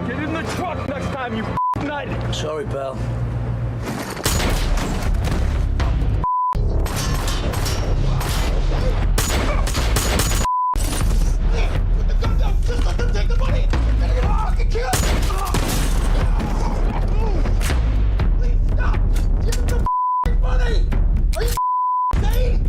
Get in the truck next time, you nut! Sorry, pal. Just let them take the money! You're gonna get fucking killed! Please stop! Give them the fucking money! Are you insane?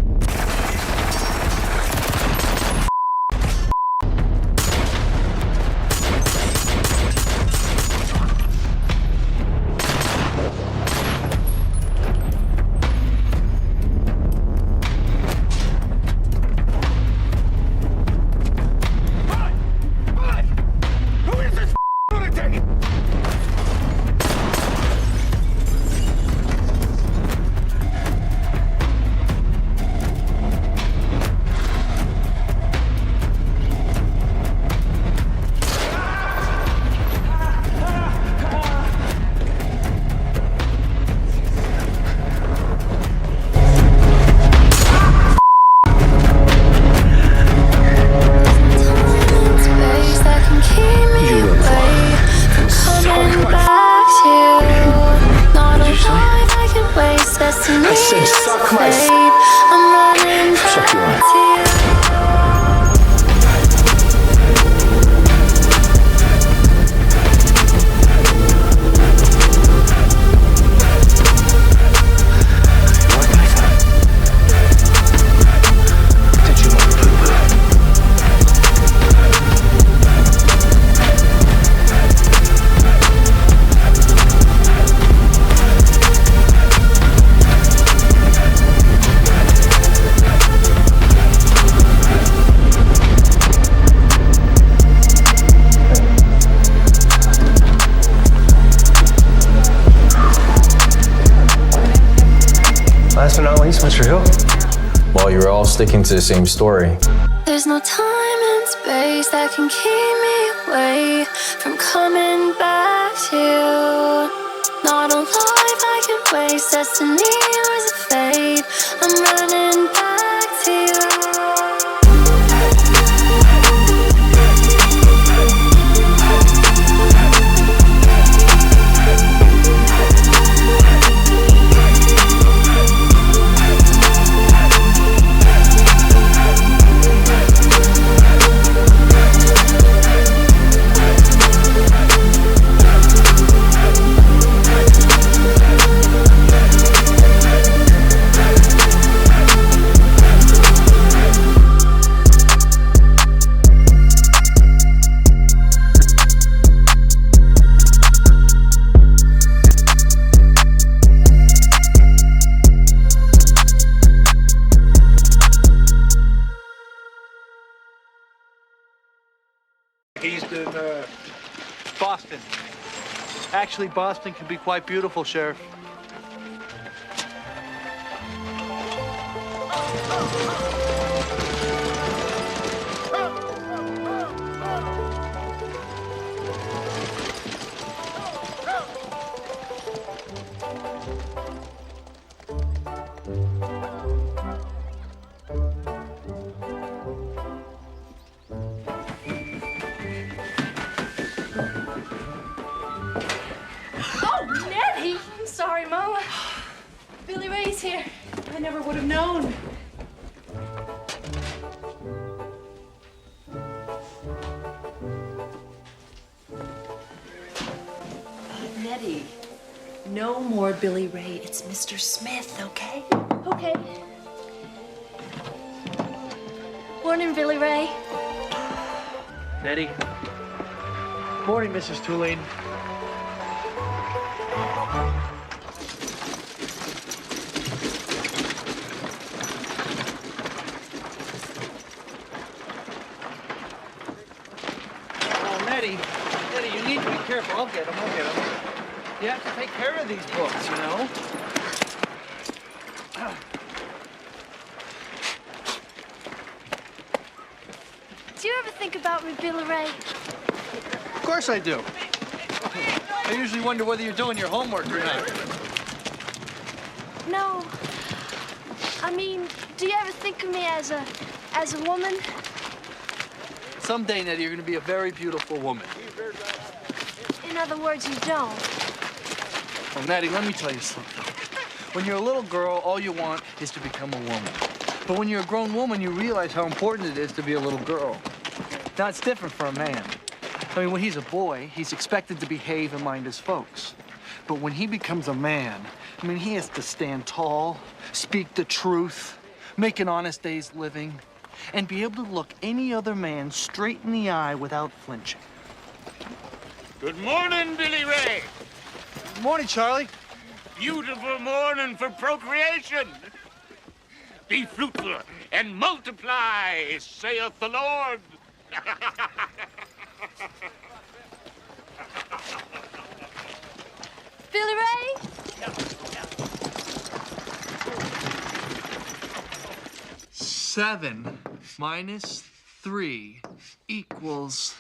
I said suck my suck your eye. Last but not least, Mr. Hill. Well, you're all sticking to the same story. There's no time and space that can keep me away from coming back to you. Not a life I can waste, destiny was a fate. I'm running back to you. He's in Boston. Actually, Boston can be quite beautiful, Sheriff. Sorry, Mama. Billy Ray's here. I never would have known. Nettie, no more Billy Ray. It's Mr. Smith, okay? Okay. Morning, Billy Ray. Nettie. Morning, Mrs. Tulane. Nettie, you need to be careful. I'll get them. You have to take care of these books, you know? Do you ever think about me, Billy Ray? Of course I do. I usually wonder whether you're doing your homework or not. No. I mean, do you ever think of me as a As a woman? Someday, Nettie, you're gonna be a very beautiful woman. In other words, you don't. Well, Nettie, let me tell you something. When you're a little girl, all you want is to become a woman. But when you're a grown woman, you realize how important it is to be a little girl. Now, it's different for a man. I mean, when he's a boy, he's expected to behave and mind his folks. But when he becomes a man, I mean, he has to stand tall, speak the truth, make an honest day's living, and be able to look any other man straight in the eye without flinching. Good morning, Billy Ray. Good morning, Charlie. Beautiful morning for procreation. Be fruitful and multiply, saith the Lord. Billy Ray? 7 minus 3 equals...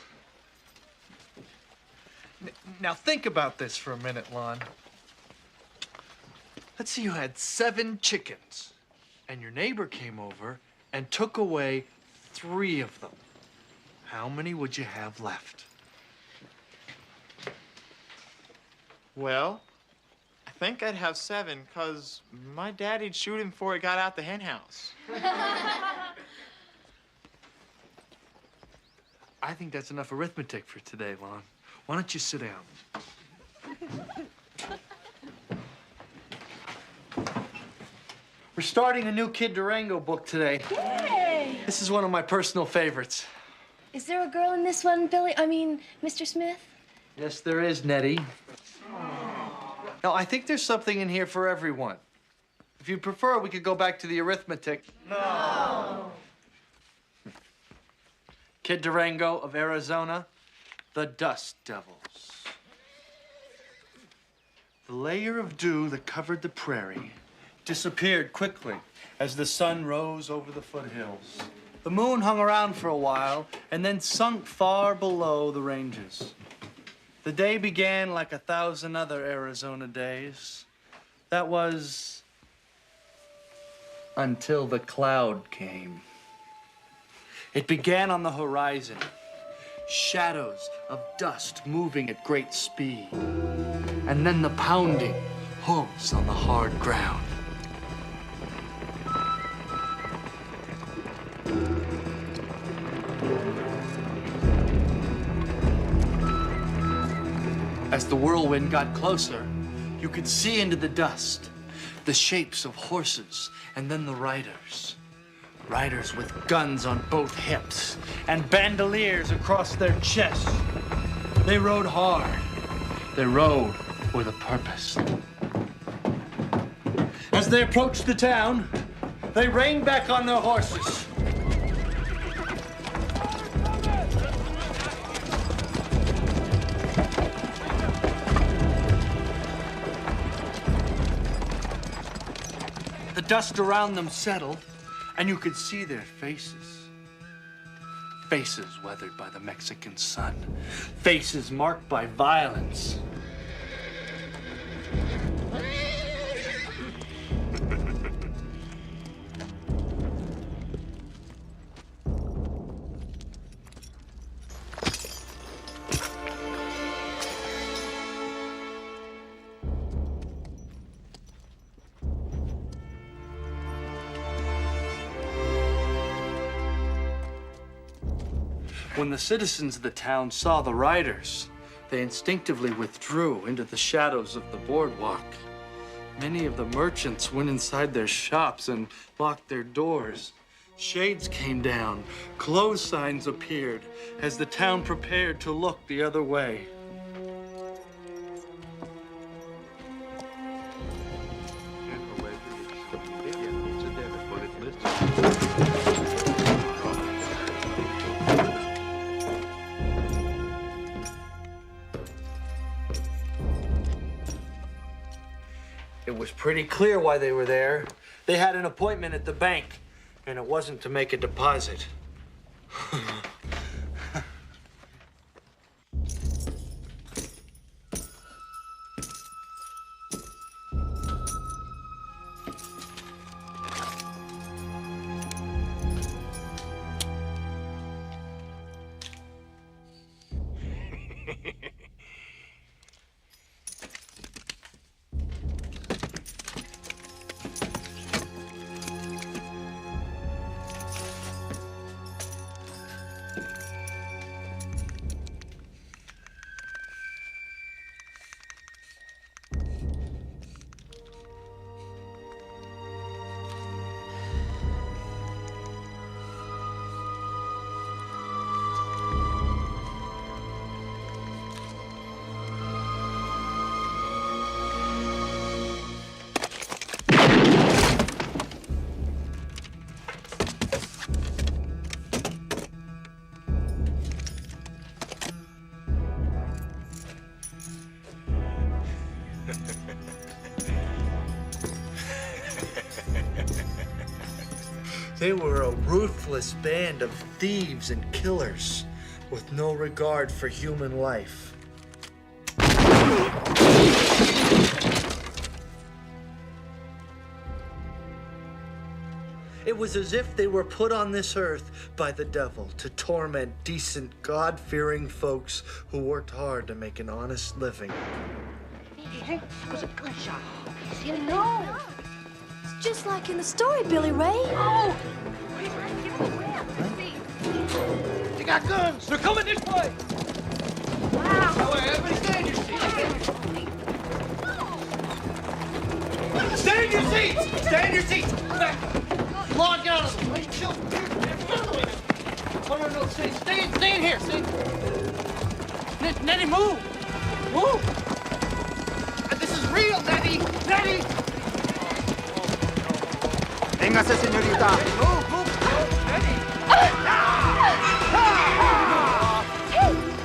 Now think about this for a minute, Lon. Let's say you had 7 chickens, and your neighbor came over and took away 3 of them. How many would you have left? Well, I think I'd have 7, because my daddy'd shoot him before he got out the hen house. I think that's enough arithmetic for today, Lon. Why don't you sit down? We're starting a new Kid Durango book today. Yay! This is one of my personal favorites. Is there a girl in this one, Mr. Smith? Yes, there is, Nettie. Now, I think there's something in here for everyone. If you prefer, we could go back to the arithmetic. No! Kid Durango of Arizona, the Dust Devils. The layer of dew that covered the prairie disappeared quickly as the sun rose over the foothills. The moon hung around for a while and then sunk far below the ranges. The day began like 1,000 other Arizona days. That was until the cloud came. It began on the horizon, shadows of dust moving at great speed, and then the pounding hooves on the hard ground. As the whirlwind got closer, you could see into the dust the shapes of horses and then the riders. Riders with guns on both hips and bandoliers across their chests. They rode hard. They rode with a purpose. As they approached the town, they reined back on their horses. The dust around them settled, and you could see their faces. Faces weathered by the Mexican sun. Faces marked by violence. When the citizens of the town saw the riders, they instinctively withdrew into the shadows of the boardwalk. Many of the merchants went inside their shops and locked their doors. Shades came down, close signs appeared as the town prepared to look the other way. It was pretty clear why they were there. They had an appointment at the bank, and it wasn't to make a deposit. They were a ruthless band of thieves and killers with no regard for human life. It was as if they were put on this earth by the devil to torment decent, God-fearing folks who worked hard to make an honest living. It was a gunshot. See anything? No. It's just like in the story, Billy Ray. Oh! They got guns! They're coming this way! Wow! Everybody stay in your seats! Stay in your seats! Stay in your seats! Back! Come on, get out of the way! Chill! No, stay in here! Stay in. Nettie, move! Move! This is real, Nettie! Nettie! Véngase, señorita! Move! Nettie! Hey,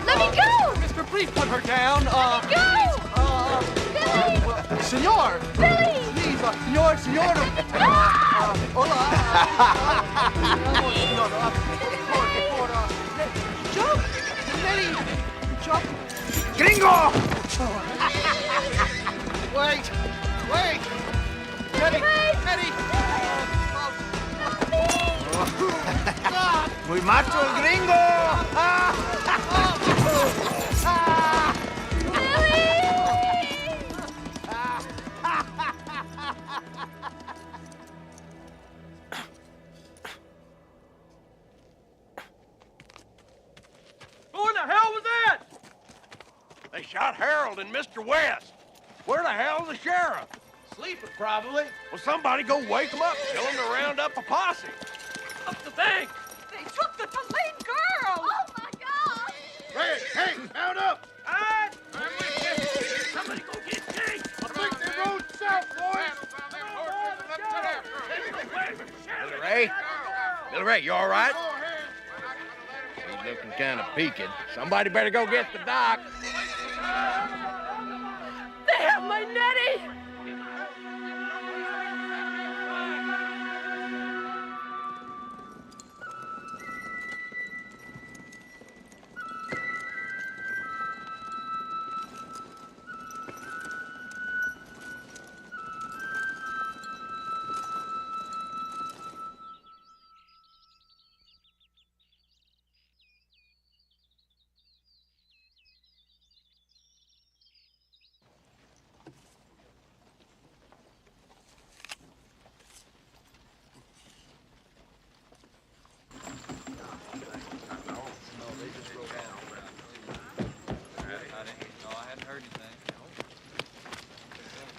let me go! Mister, please put her down. Let me go! Billy! Senor! Billy! Please, senor! Hola! Jump! Nettie! Jump! Gringo! Wait! Nettie! Muy macho el gringo! Who in the hell was that? They shot Harold and Mr. West. Where the hell's the sheriff? Sleeping, probably. Well, somebody go wake him up. Tell him to round up a posse. Up the bank! They took the Tulane girl! Oh, my God! Hey, mount up! Hey! Somebody go get Jake. I think they rode south, boys! Billy Ray, you all right? He's looking kind of peaked. Somebody better go get the doc. They have my Nettie!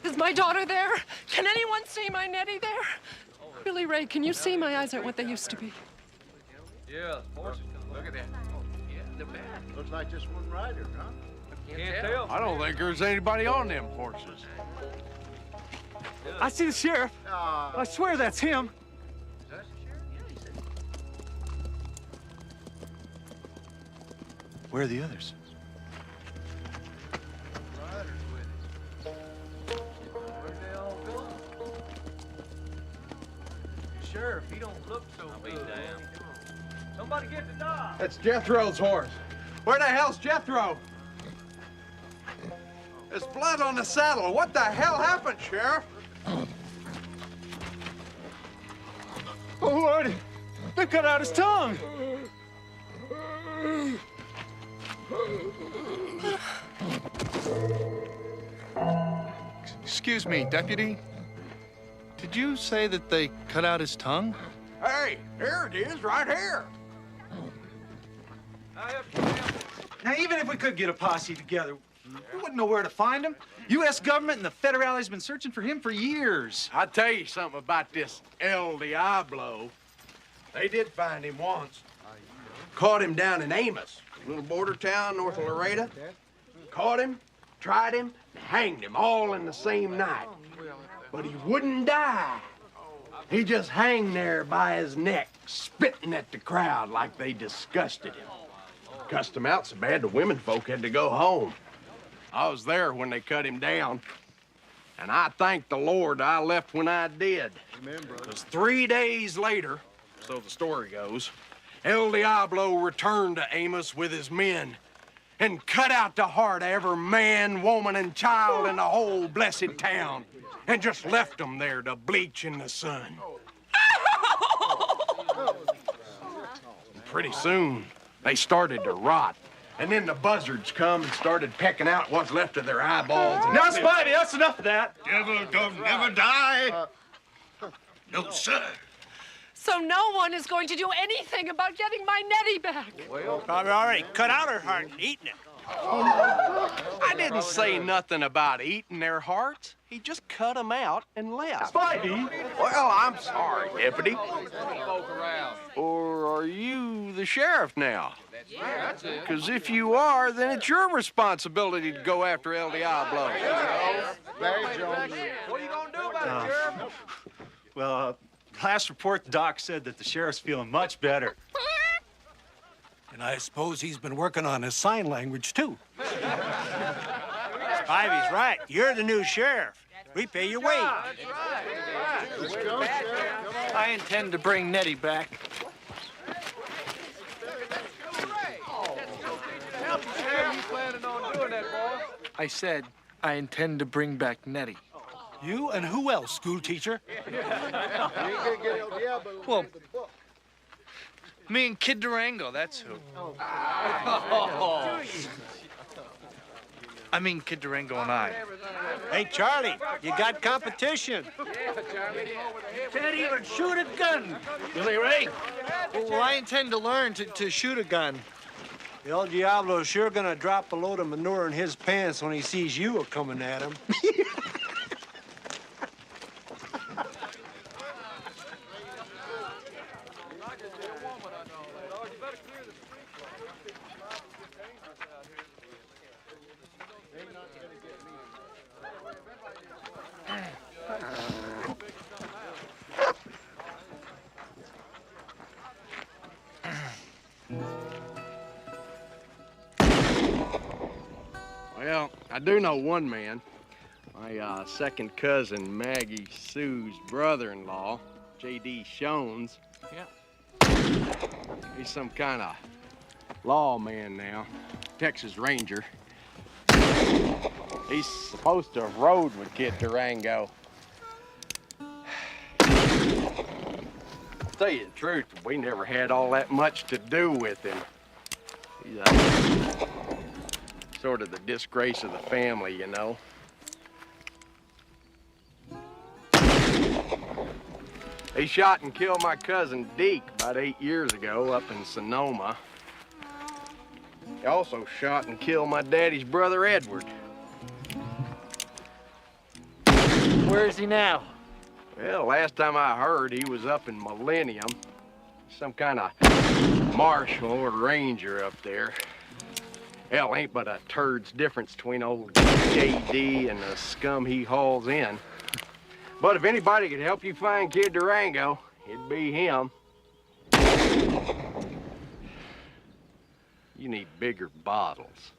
Is my daughter there? Can anyone see my Nettie there? Billy Ray, can you see my eyes aren't what they used to be? Yeah, horses. Look at that. Yeah, the bad. Looks like just one rider, huh? Can't tell. I don't think there's anybody on them horses. I see the sheriff. I swear that's him. Where are the others? Sheriff, he don't look so good. Somebody get the dog. That's Jethro's horse. Where the hell's Jethro? There's blood on the saddle. What the hell happened, Sheriff? Oh, Lord. They cut out his tongue. Excuse me, Deputy. Did you say that they cut out his tongue? Hey, here it is, right here. Now, even if we could get a posse together, we wouldn't know where to find him. U.S. government and the Federales been searching for him for years. I'll tell you something about this El Diablo. They did find him once. Caught him down in Amos, a little border town north of Laredo. Caught him, tried him, and hanged him all in the same night. But he wouldn't die. He just hung there by his neck, spitting at the crowd like they disgusted him. Cussed him out so bad the women folk had to go home. I was there when they cut him down. And I thank the Lord I left when I did. Because 3 days later, so the story goes, El Diablo returned to Amos with his men and cut out the heart of every man, woman, and child in the whole blessed town and just left them there to bleach in the sun. And pretty soon, they started to rot. And then the buzzards come and started pecking out what's left of their eyeballs. Now, Spivey, that's enough of that. Devil don't never die. No, sir. So no one is going to do anything about getting my Nettie back. Well, probably already cut out her heart and eaten it. I didn't say nothing about eating their hearts. He just cut them out and left. Spivey! Well, I'm sorry, deputy. Or are you the sheriff now? That's it. Because if you are, then it's your responsibility to go after El Diablo. What are you going to do about it, Sheriff? Well, last report, the doc said that the sheriff's feeling much better. And I suppose he's been working on his sign language, too. Spivey's right. You're the new sheriff. We pay your wage. That's right. Let's go, Sheriff. I intend to bring Nettie back. I said I intend to bring back Nettie. You and who else, school teacher? Well, me and Kid Durango, that's who. I mean Kid Durango and I. Hey, Charlie, you got competition. Can't even shoot a gun, Billy Ray. Well, I intend to learn to shoot a gun. El Diablo's sure gonna drop a load of manure in his pants when he sees you coming at him. Well, I do know one man. My second cousin, Maggie Sue's brother-in-law, J.D. Shones. Yeah. He's some kind of lawman now, Texas Ranger. He's supposed to have rode with Kid Durango. Tell you the truth, we never had all that much to do with him. He's sort of the disgrace of the family, you know. He shot and killed my cousin Deke about 8 years ago up in Sonoma. He also shot and killed my daddy's brother Edward. Where is he now? Well, last time I heard, he was up in Millennium. Some kind of marshal or ranger up there. Hell, ain't but a turd's difference between old J.D. and the scum he hauls in. But if anybody could help you find Kid Durango, it'd be him. You need bigger bottles.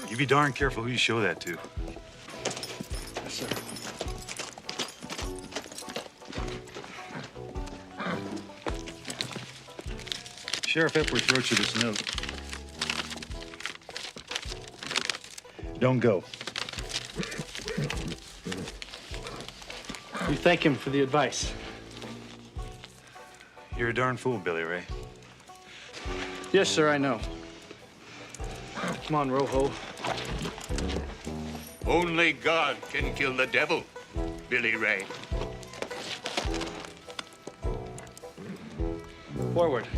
You be darn careful who you show that to. Yes, sir. Sheriff Epworth wrote you this note. Don't go. We thank him for the advice. You're a darn fool, Billy Ray. Yes, sir, I know. Come on, Rojo. Only God can kill the devil, Billy Ray. Forward.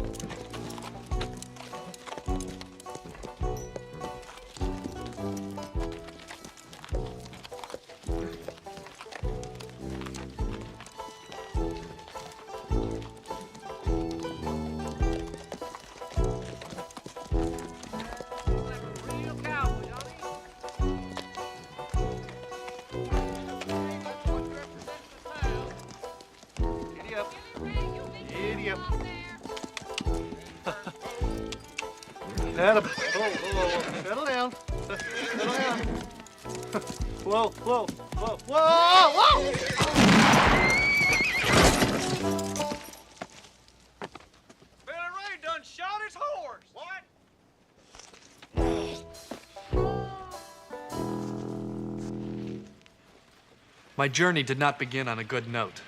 Settle down. Settle down. Whoa, whoa, whoa, whoa, whoa! Billy Ray done shot his horse. What? My journey did not begin on a good note.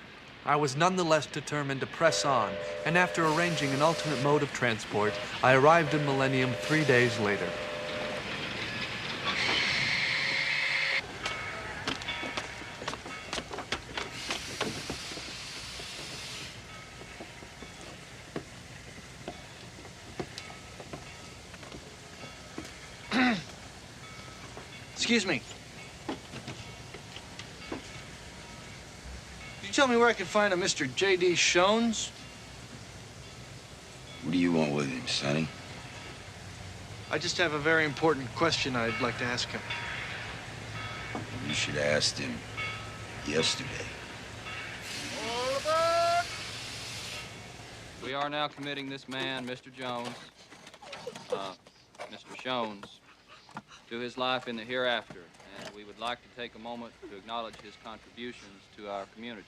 I was nonetheless determined to press on, and after arranging an alternate mode of transport, I arrived in Millennium 3 days later. Excuse me. Could you tell me where I can find a Mr. J.D. Shones? What do you want with him, Sonny? I just have a very important question I'd like to ask him. You should have asked him yesterday. We are now committing this man, Mr. Jones, Mr. Shones, to his life in the hereafter, and we would like to take a moment to acknowledge his contributions to our community.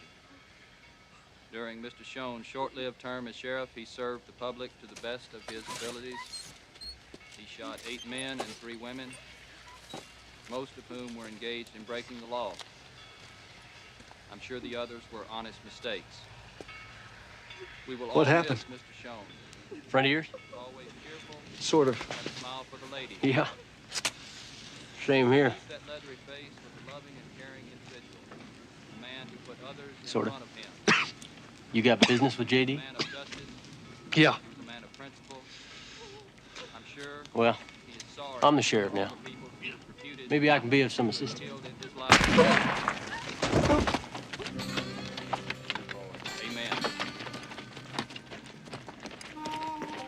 During Mr. Shones' short-lived term as sheriff, he served the public to the best of his abilities. He shot 8 men and 3 women, most of whom were engaged in breaking the law. I'm sure the others were honest mistakes. We will What all happened? miss Mr. Shones. Friend of yours? Always cheerful, Sort of. and a smile for the lady. Yeah. Same here. That leathery face was a loving and caring individual, a man who put others in Sort of. front of him. You got business with JD? A man of justice, Yeah. a man of principle. I'm sure Well, he is sorry I'm the sheriff now. for people who reputed Maybe I can be of some assistance. killed in his life. Amen.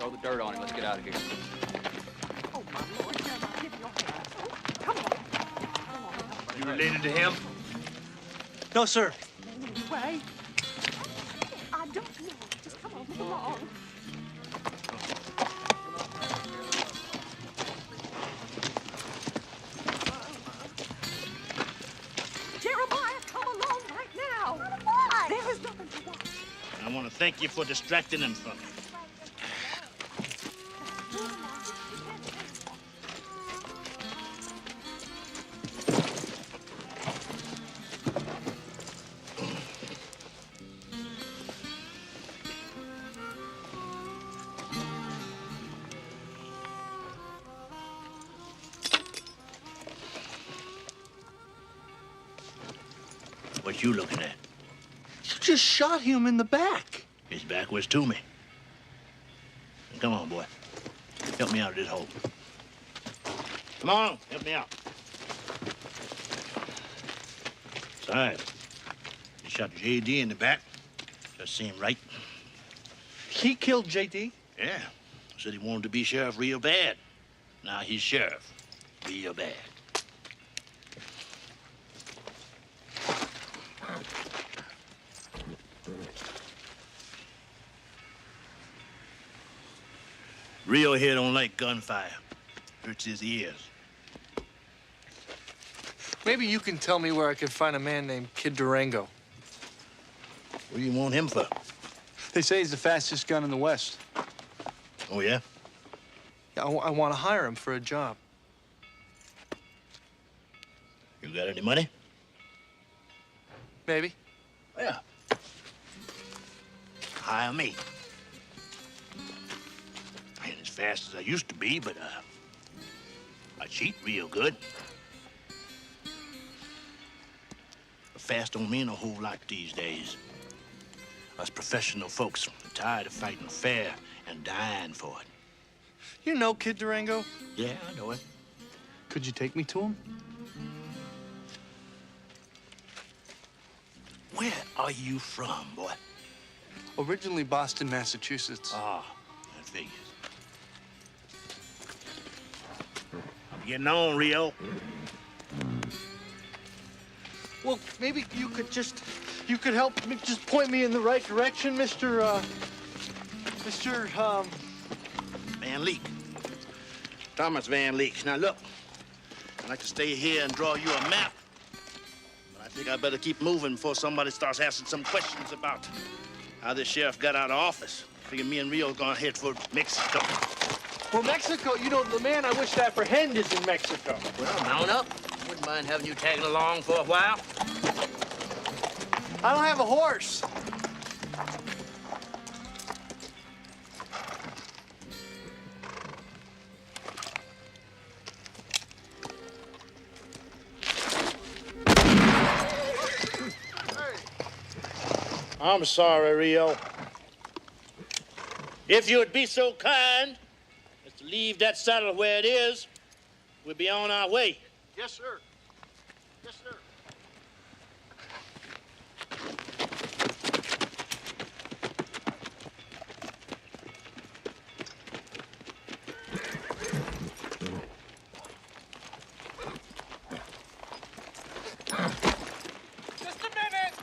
Throw the dirt on him. Let's get out of here. You related to him? No, sir. Way. I don't know. Just come on, come along. Jeremiah, come along right now. There is nothing to watch. I want to thank you for distracting him from me. What you looking at? You just shot him in the back. His back was to me. Come on, boy. Help me out of this hole. Come on, help me out. It's all right. You shot J.D. in the back. Just seemed right. He killed J.D.? Yeah. Said he wanted to be sheriff real bad. Now he's sheriff. Real bad. Rio here don't like gunfire. Hurts his ears. Maybe you can tell me where I can find a man named Kid Durango. What do you want him for? They say he's the fastest gun in the West. Oh, yeah? Yeah, I want to hire him for a job. You got any money? Maybe. Yeah. Hire me. I ain't as fast as I used to be, but I cheat real good. But fast don't mean a whole lot these days. Us professional folks are tired of fighting fair and dying for it. You know Kid Durango? Yeah, I know it. Could you take me to him? Where are you from, boy? Originally Boston, Massachusetts. Ah, that figures. I'm getting on, Rio. Well, maybe you could help me, just point me in the right direction, Mr. Van Leek. Thomas Van Leek. Now, look, I'd like to stay here and draw you a map. But I think I better keep moving before somebody starts asking some questions about how this sheriff got out of office. I figure me and Rio's gonna head for Mexico. Well, Mexico, you know, the man I wish to apprehend is in Mexico. Well, mount up. Wouldn't mind having you tagging along for a while. I don't have a horse. I'm sorry, Rio. If you would be so kind as to leave that saddle where it is, we'll be on our way. Yes, sir. Yes, sir. Just a minute.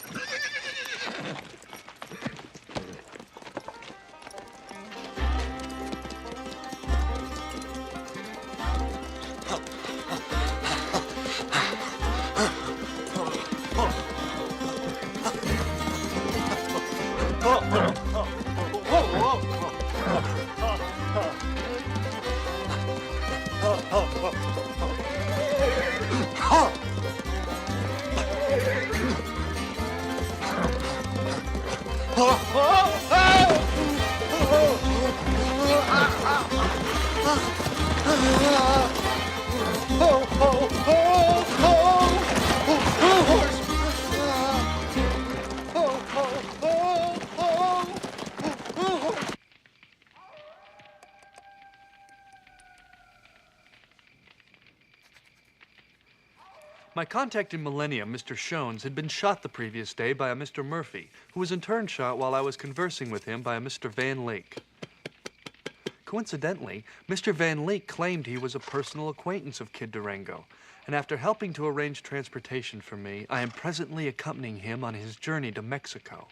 My contact in Millennium, Mr. Shones, had been shot the previous day by a Mr. Murphy, who was in turn shot while I was conversing with him by a Mr. Van Leek. Coincidentally, Mr. Van Leek claimed he was a personal acquaintance of Kid Durango, and after helping to arrange transportation for me, I am presently accompanying him on his journey to Mexico.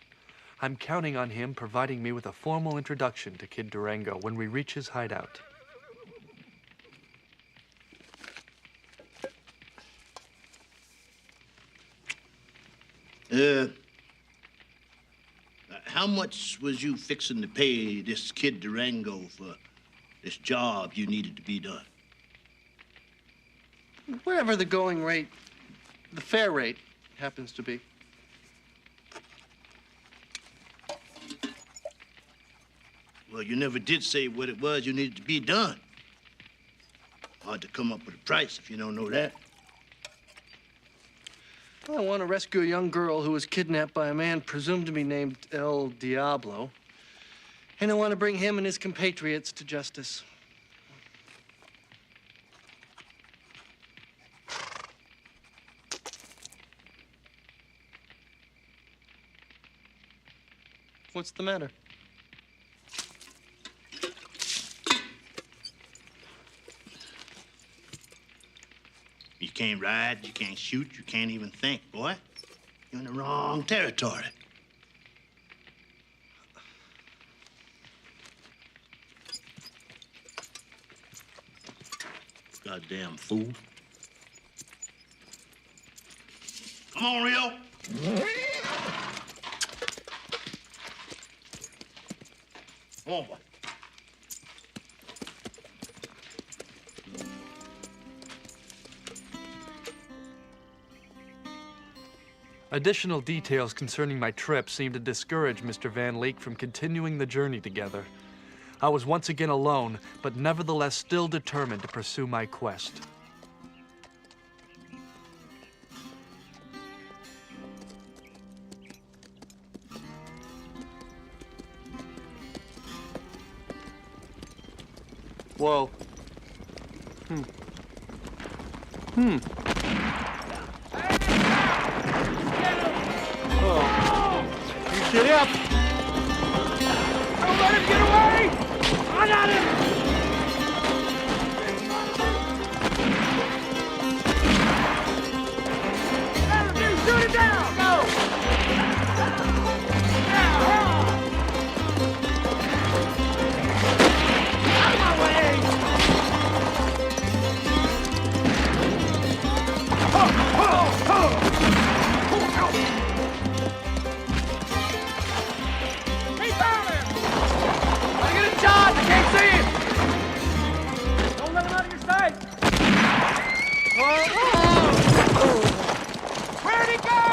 I'm counting on him providing me with a formal introduction to Kid Durango when we reach his hideout. How much was you fixing to pay this Kid Durango for this job you needed to be done? Whatever the going rate, the fair rate happens to be. Well, you never did say what it was you needed to be done. Hard to come up with a price if you don't know that. Well, I want to rescue a young girl who was kidnapped by a man presumed to be named El Diablo. And I want to bring him and his compatriots to justice. What's the matter? You can't ride, you can't shoot, you can't even think, boy. You're in the wrong territory. Goddamn fool. Come on, Rio. Come on, boy. Additional details concerning my trip seemed to discourage Mr. Van Leek from continuing the journey together. I was once again alone, but nevertheless still determined to pursue my quest. Whoa. Get up! Don't let him get away! I got him! That'll do! Shoot it down! Go! Out of my way! Ho! Ho! Ho! John, I can't see him! Don't let him out of your sight! Where'd he go?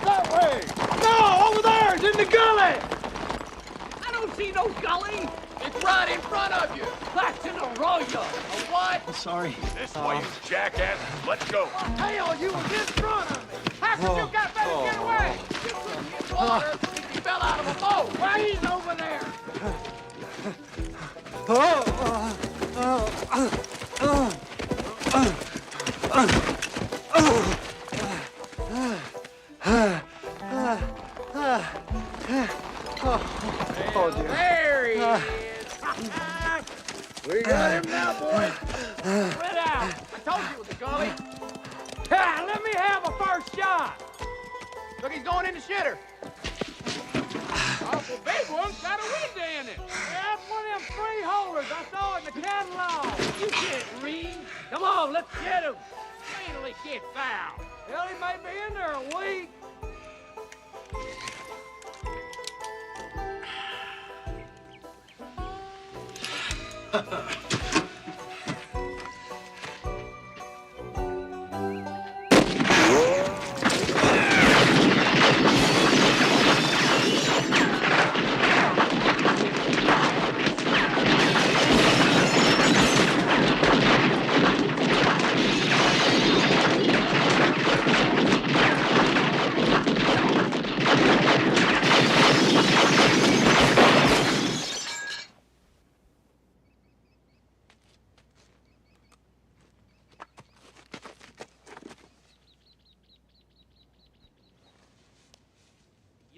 That way! No, over there! It's in the gully! I don't see no gully! It's right in front of you! That's an arroyo! A what? I'm sorry. This way, you jackass. Let's go. Hell, you was in front of me! How come you got better get away? You couldn't get water if you fell out of a boat! Why, he's over there! There he is! We got him now, boys! Spread out! I told you it was a gully! Ha! Let me have a first shot! Look, he's going in the shitter! Awful big one, got a window in it! Yeah, one of them three holders, I saw it in the catalog! You can't read! Come on, let's get him! Wait till he gets found! Hell, he may be in there a week!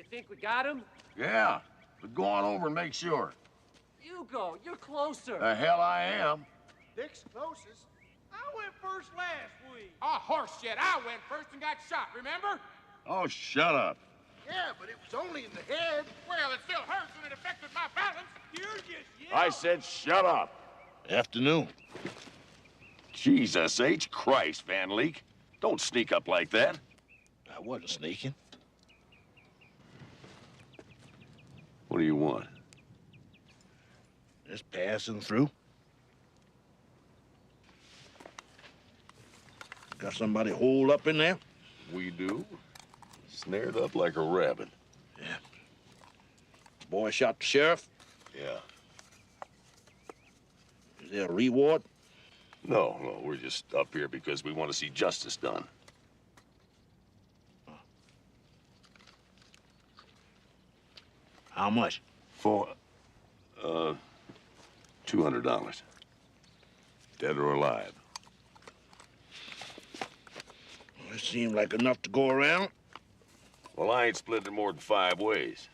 Think we got him? Yeah, but go on over and make sure. You go. You're closer. The hell I am. Dick's closest. I went first last week. Oh, horse shit. I went first and got shot, remember? Oh, shut up. Yeah, but it was only in the head. Well, it still hurts and it affected my balance. You're just I said shut up. Afternoon. Jesus H. Christ, Van Leek. Don't sneak up like that. I wasn't sneaking. What do you want? Just passing through. Got somebody holed up in there? We do. Snared up like a rabbit. Yeah. Boy shot the sheriff? Yeah. Is there a reward? No, we're just up here because we want to see justice done. How much? For, $200. Dead or alive. Well, it seemed like enough to go around. Well, I ain't split it more than 5 ways.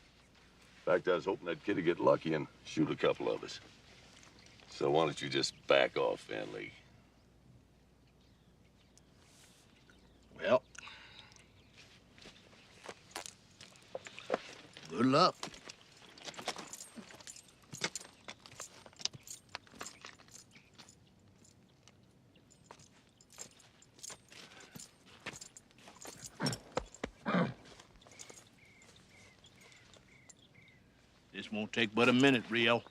In fact, I was hoping that kid'd get lucky and shoot a couple of us. So why don't you just back off, Van Leek? Well, good luck. This won't take but a minute, Rio.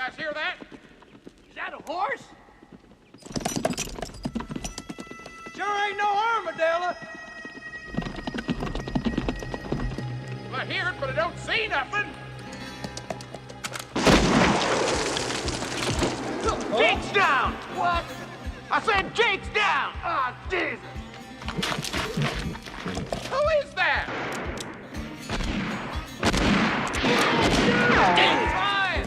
guys hear that? Is that a horse? Sure ain't no armadillo. Well, I hear it, but I don't see nothing. Jake's down! What? I said Jake's down! Ah, Jesus! Who is that? Jake's flying!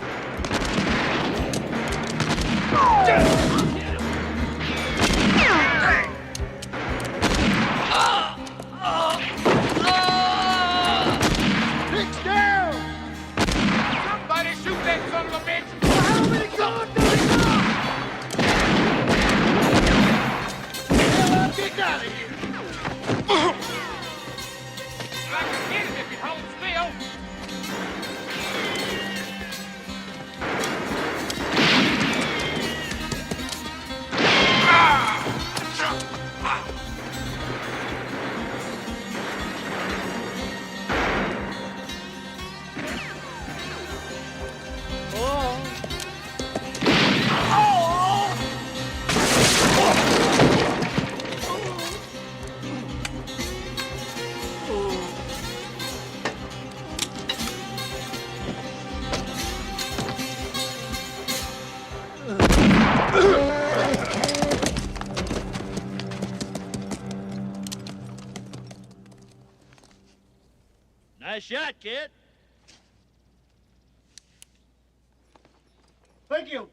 Jake's down! Somebody shoot that son of a bitch! How many guns do we got? Well, get out of here! I can get it if you hold still. Nice shot, kid. Thank you.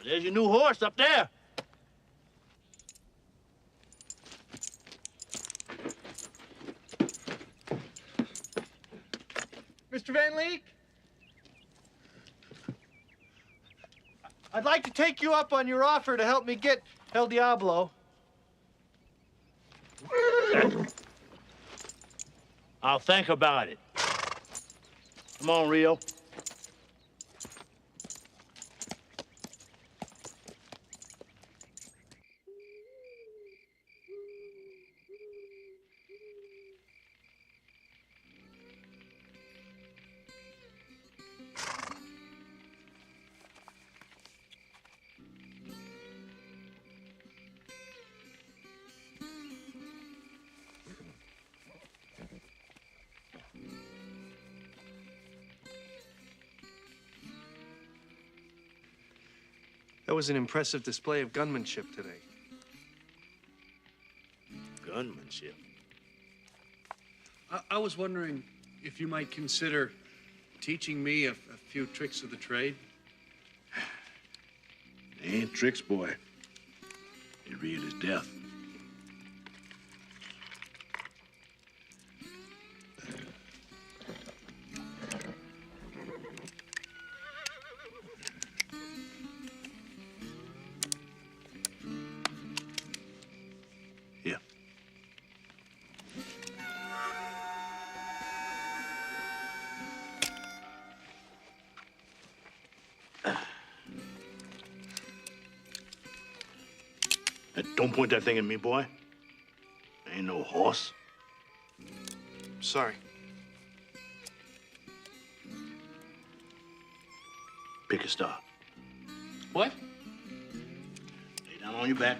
There's your new horse up there. Mr. Van Leek? I'd like to take you up on your offer to help me get El Diablo. I'll think about it. Come on, Rio. That was an impressive display of gunmanship today. Gunmanship? I was wondering if you might consider teaching me a few tricks of the trade. They ain't tricks, boy. They're real as death. Here. Don't point that thing at me, boy. I ain't no horse. Sorry. Pick a star. What? Lay down on your back.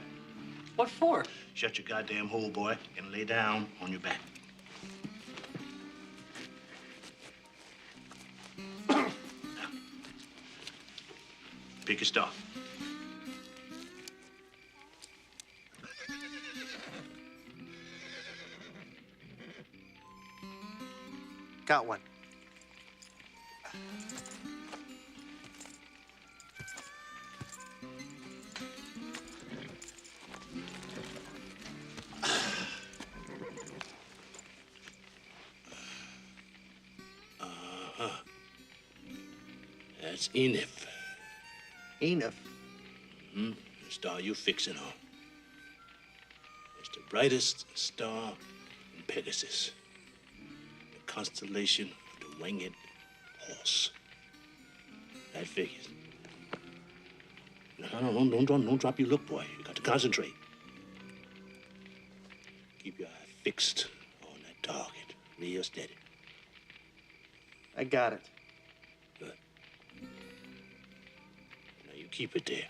What for? Shut your goddamn hole, boy, and lay down on your back. Now, pick your star. Got one. That's enough. Enough. Hmm? The star you're fixing on. It's the brightest star in Pegasus. The constellation of the winged horse. That figures. No, don't drop your look, boy. You got to concentrate. Keep your eye fixed on that target. Real steady. I got it. Good. Now you keep it there.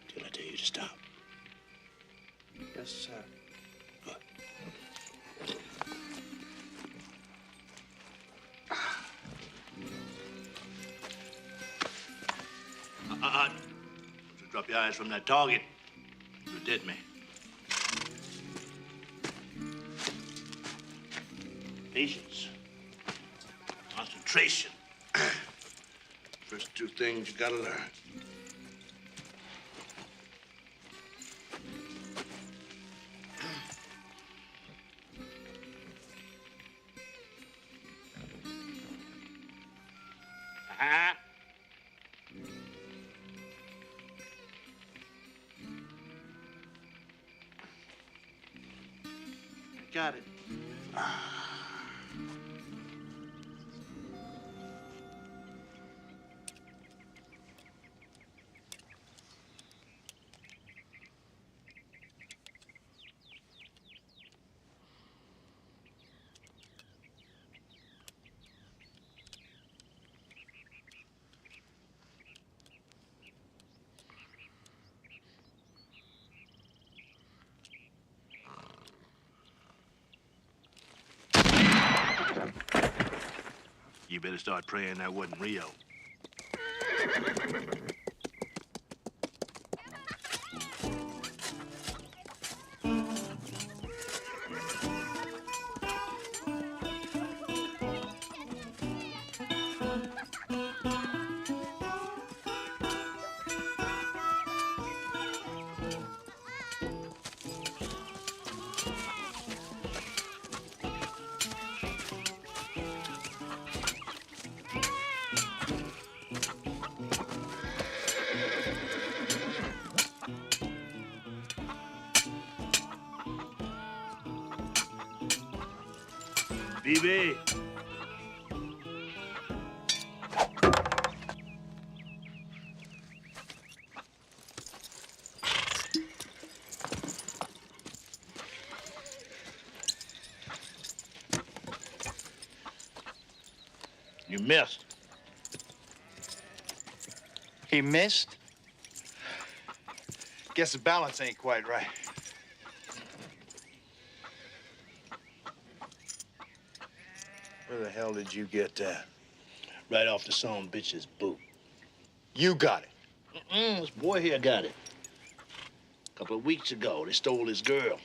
Till I tell you to stop. Yes, sir. Good. Don't you drop your eyes from that target. You're a dead man. Patience. Concentration. First two things you gotta learn. Ah. Got it. You better start praying that wasn't Rio. BB. You missed. He missed? Guess the balance ain't quite right. Where the hell did you get that? Right off the son bitch's boot. You got it. This boy here got it. A couple of weeks ago, they stole his girl.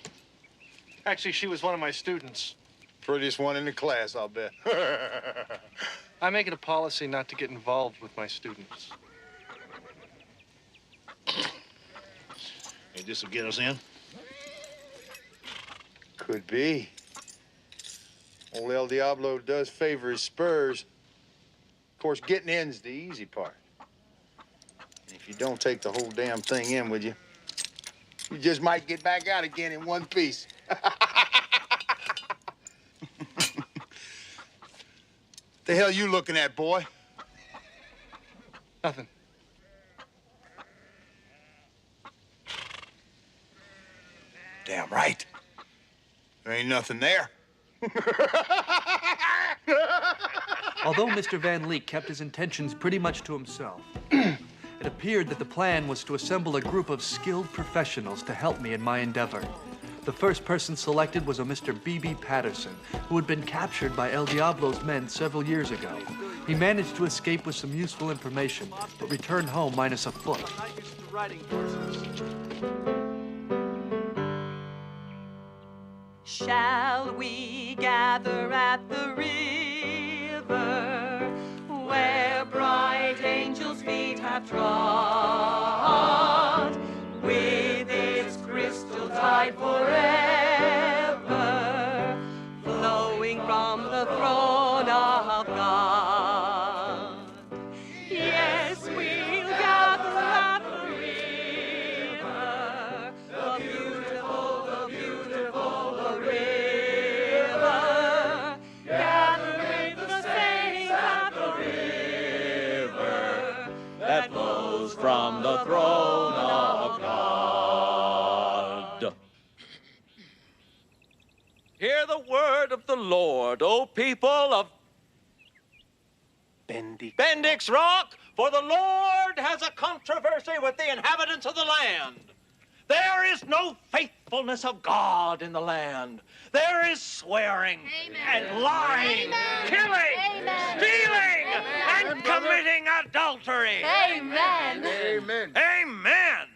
Actually, she was one of my students. Prettiest one in the class, I'll bet. I make it a policy not to get involved with my students. Hey, this will get us in? Could be. Old El Diablo does favor his spurs. Of course, getting in's the easy part. If you don't take the whole damn thing in with you, you just might get back out again in one piece. The hell you looking at, boy? Nothing. Damn right. There ain't nothing there. Although Mr. Van Leek kept his intentions pretty much to himself, it It appeared that the plan was to assemble a group of skilled professionals to help me in my endeavor. The first person selected was a Mr. B.B. Patterson, who had been captured by El Diablo's men several years ago. He managed to escape with some useful information, but returned home minus a foot. Shall we gather at the river where bright angels' feet have trod, with its crystal tide forever flowing from the throne of God? Yes, we'll gather at the river, the beautiful river, gathering the saints at the river that flows from the throne of God. Hear the word of the Lord, O people of Bendix Rock, for the Lord has a controversy with the inhabitants of the land. There is no faithfulness of God in the land. There is swearing and lying, killing, stealing, and committing adultery. Amen. Amen.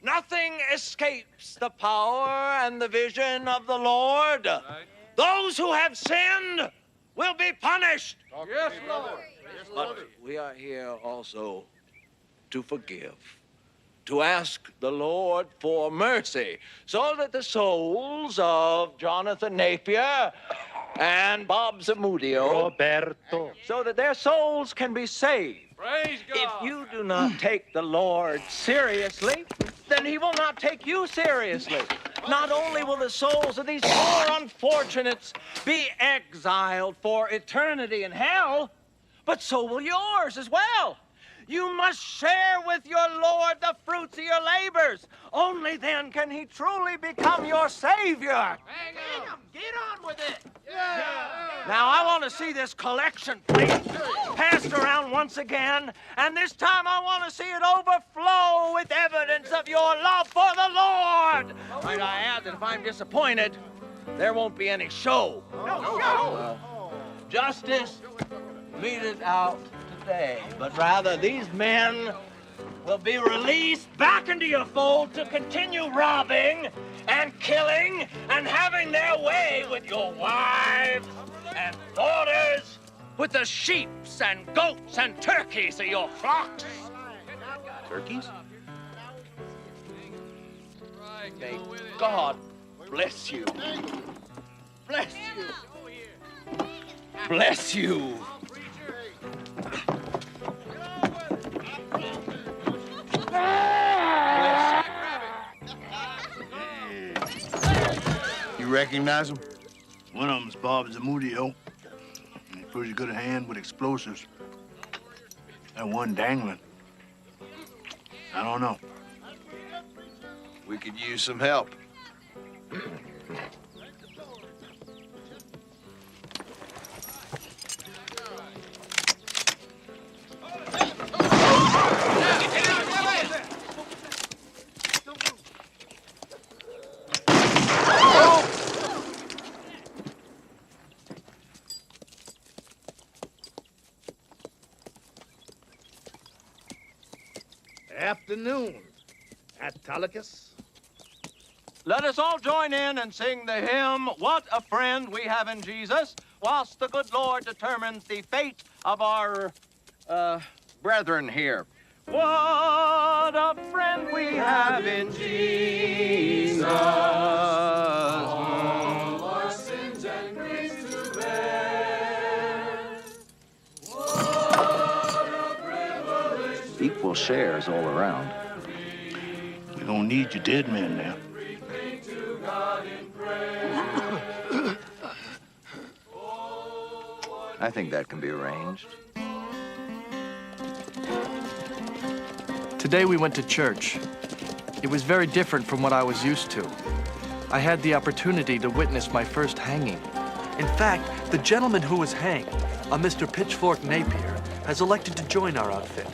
Nothing escapes the power and the vision of the Lord. Those who have sinned will be punished. Yes, Lord. But we are here also to forgive, to ask the Lord for mercy, so that the souls of Jonathan Napier and Bob Zamudio, Roberto, so that their souls can be saved. Praise God. If you do not take the Lord seriously, then he will not take you seriously. Not only will the souls of these poor unfortunates be exiled for eternity in hell, but so will yours as well. You must share with your Lord the fruits of your labors. Only then can he truly become your Savior. Hang on. Get on with it. Yeah. Now, I want to see this collection plate passed around once again, and this time I want to see it overflow with evidence of your love for the Lord. Might I add that if I'm disappointed, there won't be any show. No. Justice meted out today, but rather these men will be released back into your fold to continue robbing and killing and having their way with your wives and daughters, with the sheeps and goats and turkeys of your flocks. Turkeys? May God bless you. Bless you. Bless you. You recognize him? One of them's Bob Zamudio. He's pretty good at hand with explosives. That one dangling. I don't know. We could use some help. Afternoon, Autolycus. Let us all join in and sing the hymn, What a Friend We Have in Jesus, whilst the good Lord determines the fate of our, brethren here. What a friend we have in Jesus. All our sins and griefs to bear. What a privilege. Equal shares all around. We don't need your dead men now. I think that can be arranged. Today we went to church. It was very different from what I was used to. I had the opportunity to witness my first hanging. In fact, the gentleman who was hanged, a Mr. Pitchfork Napier, has elected to join our outfit.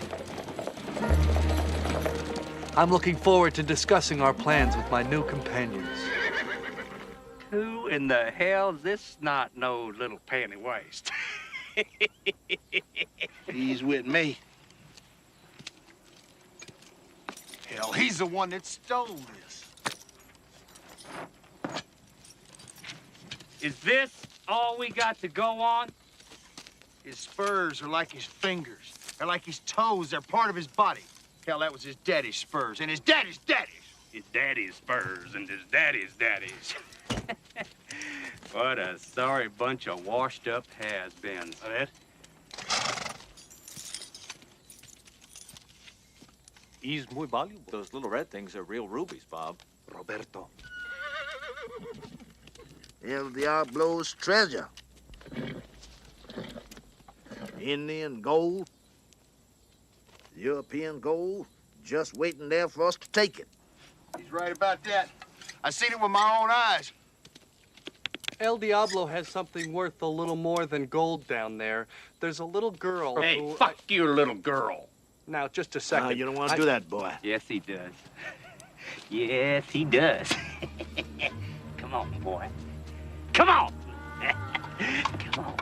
I'm looking forward to discussing our plans with my new companions. Who in the hell's this snot-nosed little panty waist? He's with me. Hell, he's the one that stole this. Is this all we got to go on? His spurs are like his fingers. They're like his toes. They're part of his body. Hell, that was his daddy's spurs, and his daddy's daddy's. His daddy's spurs and his daddy's daddies. What a sorry bunch of washed-up has-beens. That? He's muy valuable. Those little red things are real rubies, Bob. Roberto. El Diablo's treasure. Indian gold, European gold, just waiting there for us to take it. He's right about that. I seen it with my own eyes. El Diablo has something worth a little more than gold down there. There's a little girl Hey, who... fuck you, little girl. Now, just a second. No, you don't want to do that, boy. Yes, he does. Yes, he does. Come on, boy. Come on. Come on.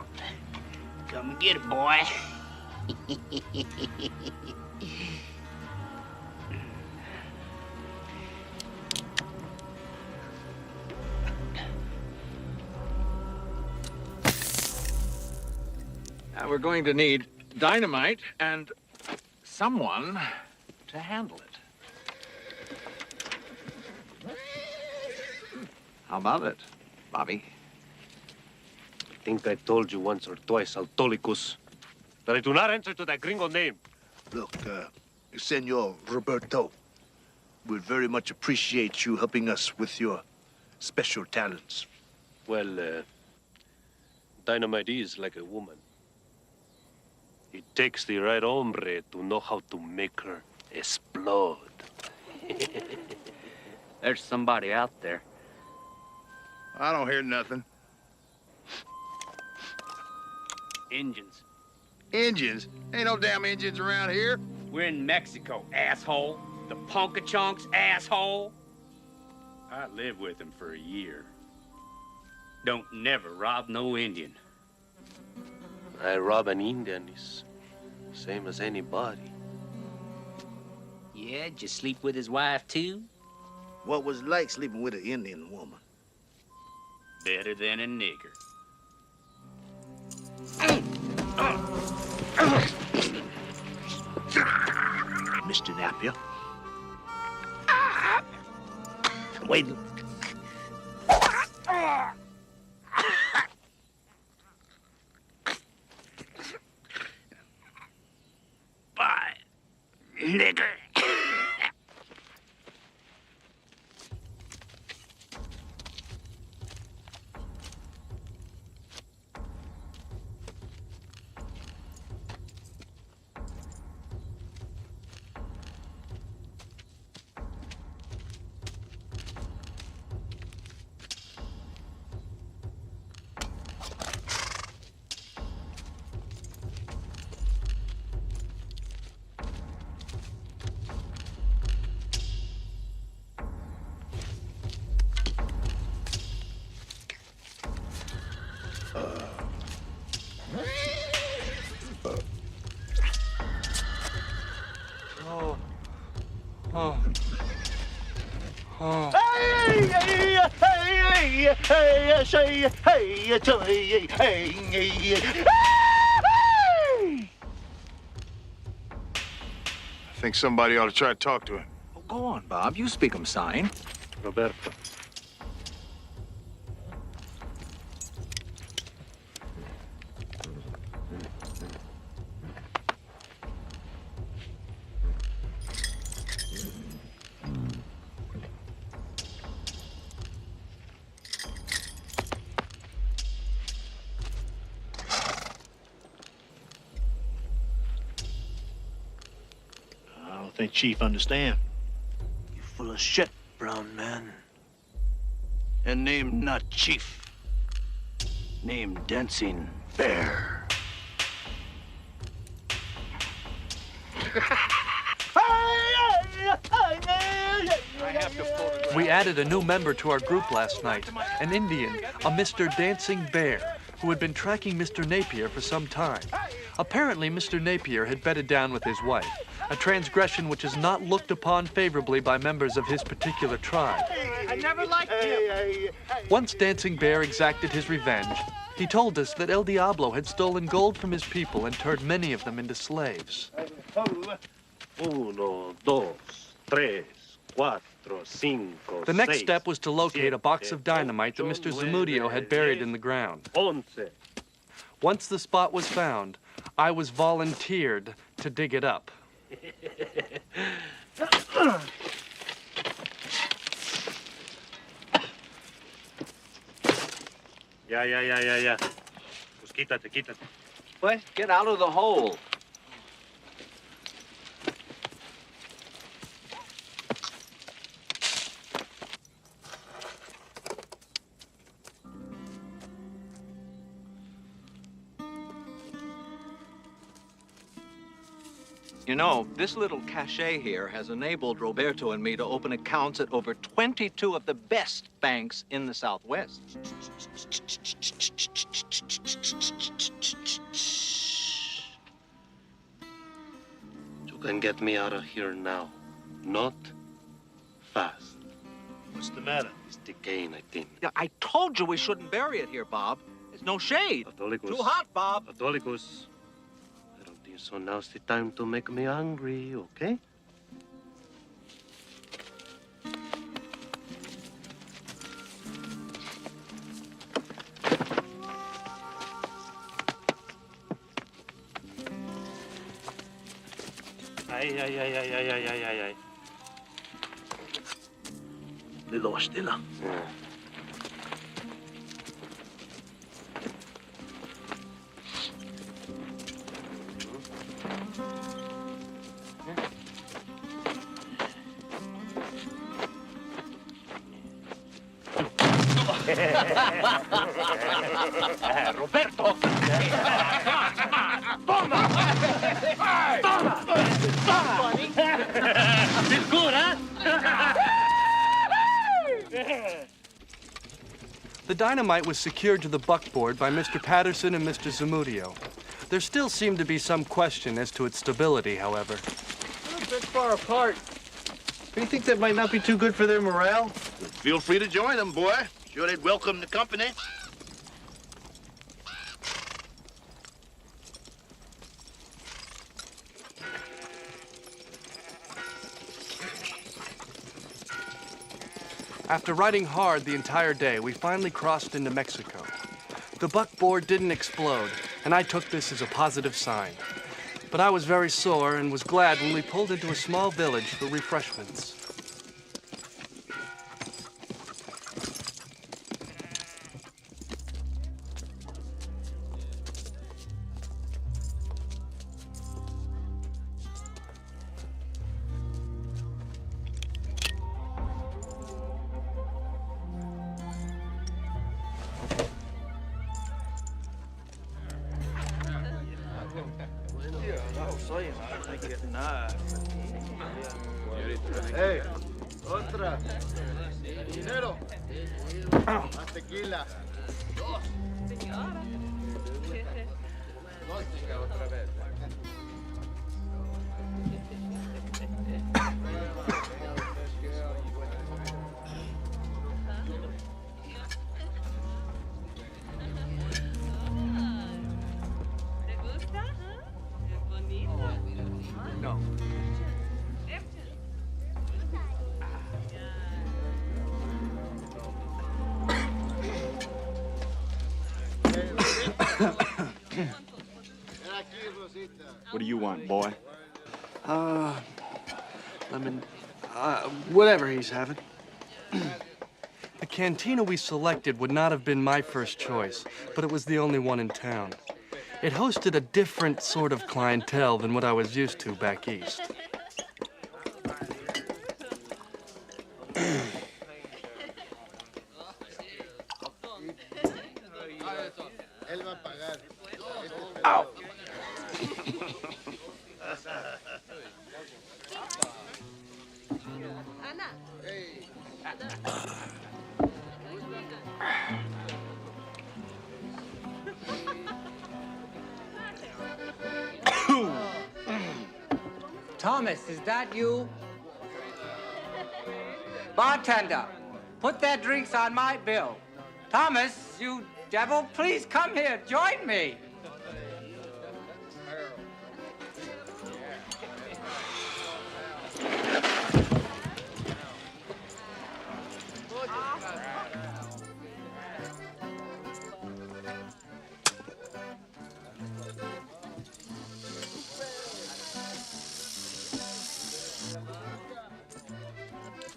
Come and get it, boy. Now we're going to need dynamite and someone to handle it. How about it, Bobby? I think I told you once or twice, Altolicus, that I do not answer to that gringo name. Look, Senor Roberto, we'd very much appreciate you helping us with your special talents. Well, dynamite is like a woman. It takes the right hombre to know how to make her explode. There's somebody out there. I don't hear nothing. Engines. Engines? Ain't no damn engines around here. We're in Mexico, asshole. The Ponka-Chunks, asshole. I lived with him for a year. Don't never rob no Indian. I rob an Indian is same as anybody. Yeah, did you sleep with his wife, too? What was it like sleeping with an Indian woman? Better than a nigger. Mr. Napier. Wait. Bye, nigger. I think somebody ought to try to talk to him. Oh, go on, Bob. You speak 'em sign. Roberto. I don't think Chief understand. You full of shit, brown man. And name not Chief. Name Dancing Bear. We added a new member to our group last night, an Indian, a Mr. Dancing Bear, who had been tracking Mr. Napier for some time. Apparently, Mr. Napier had bedded down with his wife, a transgression which is not looked upon favorably by members of his particular tribe. I never liked him. Once Dancing Bear exacted his revenge, he told us that El Diablo had stolen gold from his people and turned many of them into slaves. 1, 2, 3, 4, 5, The next 6, step was to locate a box of 7, dynamite that Mr. Zamudio had buried in the ground. 11. Once the spot was found, I was volunteered to dig it up. Yeah. Pues quítate. What? Get out of the hole. You know, this little cachet here has enabled Roberto and me to open accounts at over 22 of the best banks in the Southwest. You can get me out of here now. Not fast. What's the matter? It's decaying, I think. Yeah, I told you we shouldn't bury it here, Bob. There's no shade. Catholicos. Too hot, Bob. Catholicos. I don't think so. Now's the time to make me angry, okay? Ay. Little stiller. Yeah. Roberto! Toma! Feel good, huh? The dynamite was secured to the buckboard by Mr. Patterson and Mr. Zamudio. There still seemed to be some question as to its stability, however. We're a bit far apart. Do you think that might not be too good for their morale? Feel free to join them, boy. Sure they'd welcome the company. After riding hard the entire day, we finally crossed into Mexico. The buckboard didn't explode, and I took this as a positive sign. But I was very sore and was glad when we pulled into a small village for refreshments. Hey, otra. Dinero. Más tequila. Dos. Vodka otra vez. No. What do you want, boy? Whatever he's having. The cantina we selected would not have been my first choice, but it was the only one in town. It hosted a different sort of clientele than what I was used to back east. Ow! Thomas, is that you? Bartender, put their drinks on my bill. Thomas, you devil, please come here, join me.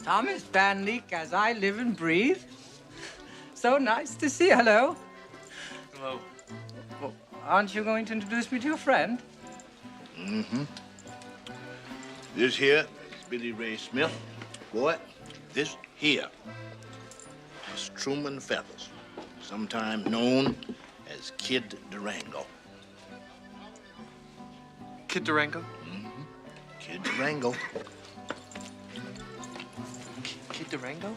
Thomas Van Leek, as I live and breathe. So nice to see you. Hello. Hello. Well, aren't you going to introduce me to your friend? Mm-hmm. This here is Billy Ray Smith. Boy, this here is Truman Feathers, sometimes known as Kid Durango. Kid Durango? Mm-hmm. Kid Durango. Kid Durango?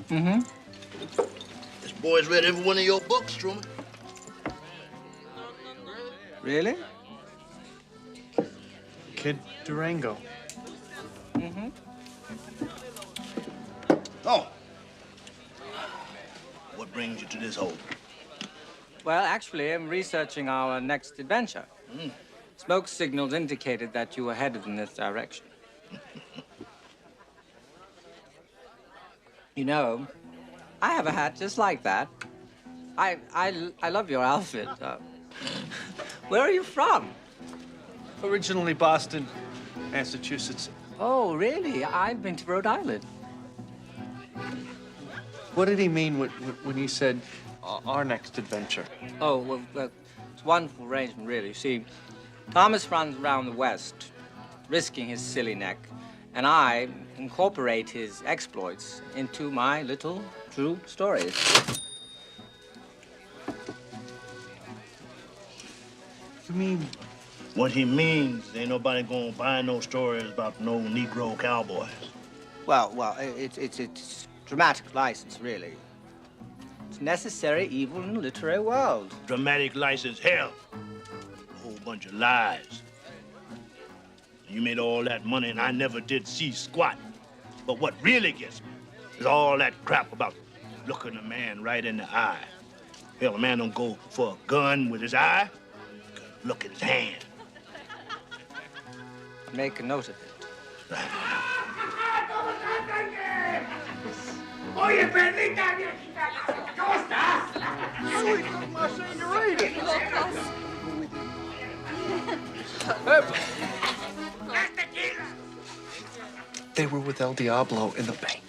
Mm-hmm. This boy's read every one of your books, Truman. Really? Kid Durango. Mm-hmm. Oh. What brings you to this hole? Well, actually, I'm researching our next adventure. Smoke signals indicated that you were headed in this direction. You know, I have a hat just like that. I love your outfit. Where are you from? Originally Boston, Massachusetts. Oh, really? I've been to Rhode Island. What did he mean when he said our next adventure? Oh, well, it's a wonderful arrangement, really. See, Thomas runs around the West, risking his silly neck, and I incorporate his exploits into my little true stories. You mean? What he means, ain't nobody gonna buy no stories about no Negro cowboys. Well, it's dramatic license, really. It's necessary evil in the literary world. Dramatic license, hell. A whole bunch of lies. You made all that money and I never did see squat. But what really gets me is all that crap about looking a man right in the eye. Hell, a man don't go for a gun with his eye. Look at his hand. Make a note of it. Oye, perdita viejita, ¿cómo estás? Uy, más They were with El Diablo in the bank.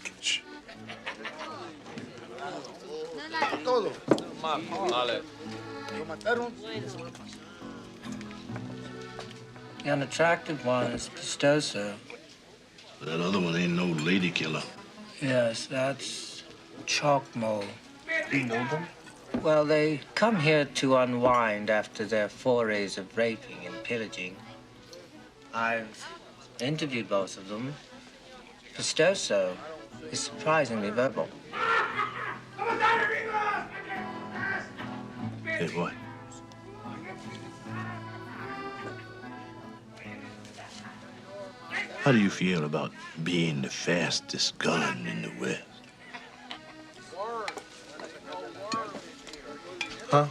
The unattractive one is Pistoso. That other one ain't no lady killer. Yes, that's Chalkmo. You know them? Well, they come here to unwind after their forays of raping and pillaging. I've interviewed both of them. Pistoso is surprisingly verbal. Hey, what? How do you feel about being the fastest gun in the West? Huh?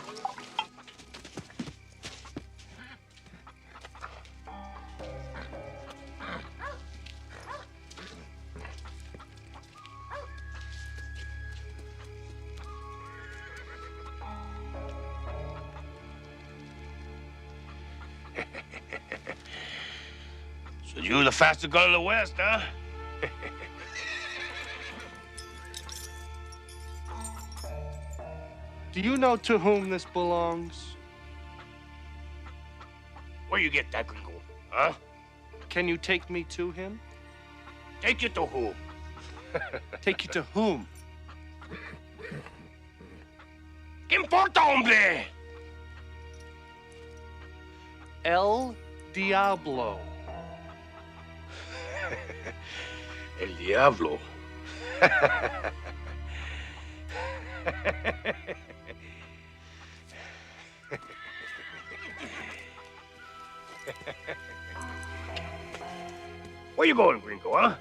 So you the fastest gun in the West, huh? Do you know to whom this belongs? Where you get that gringo, huh? Can you take me to him? Take you to who? Take you to whom? ¿Qué importa, hombre? El Diablo. El Diablo. Where you going, Gringo, huh?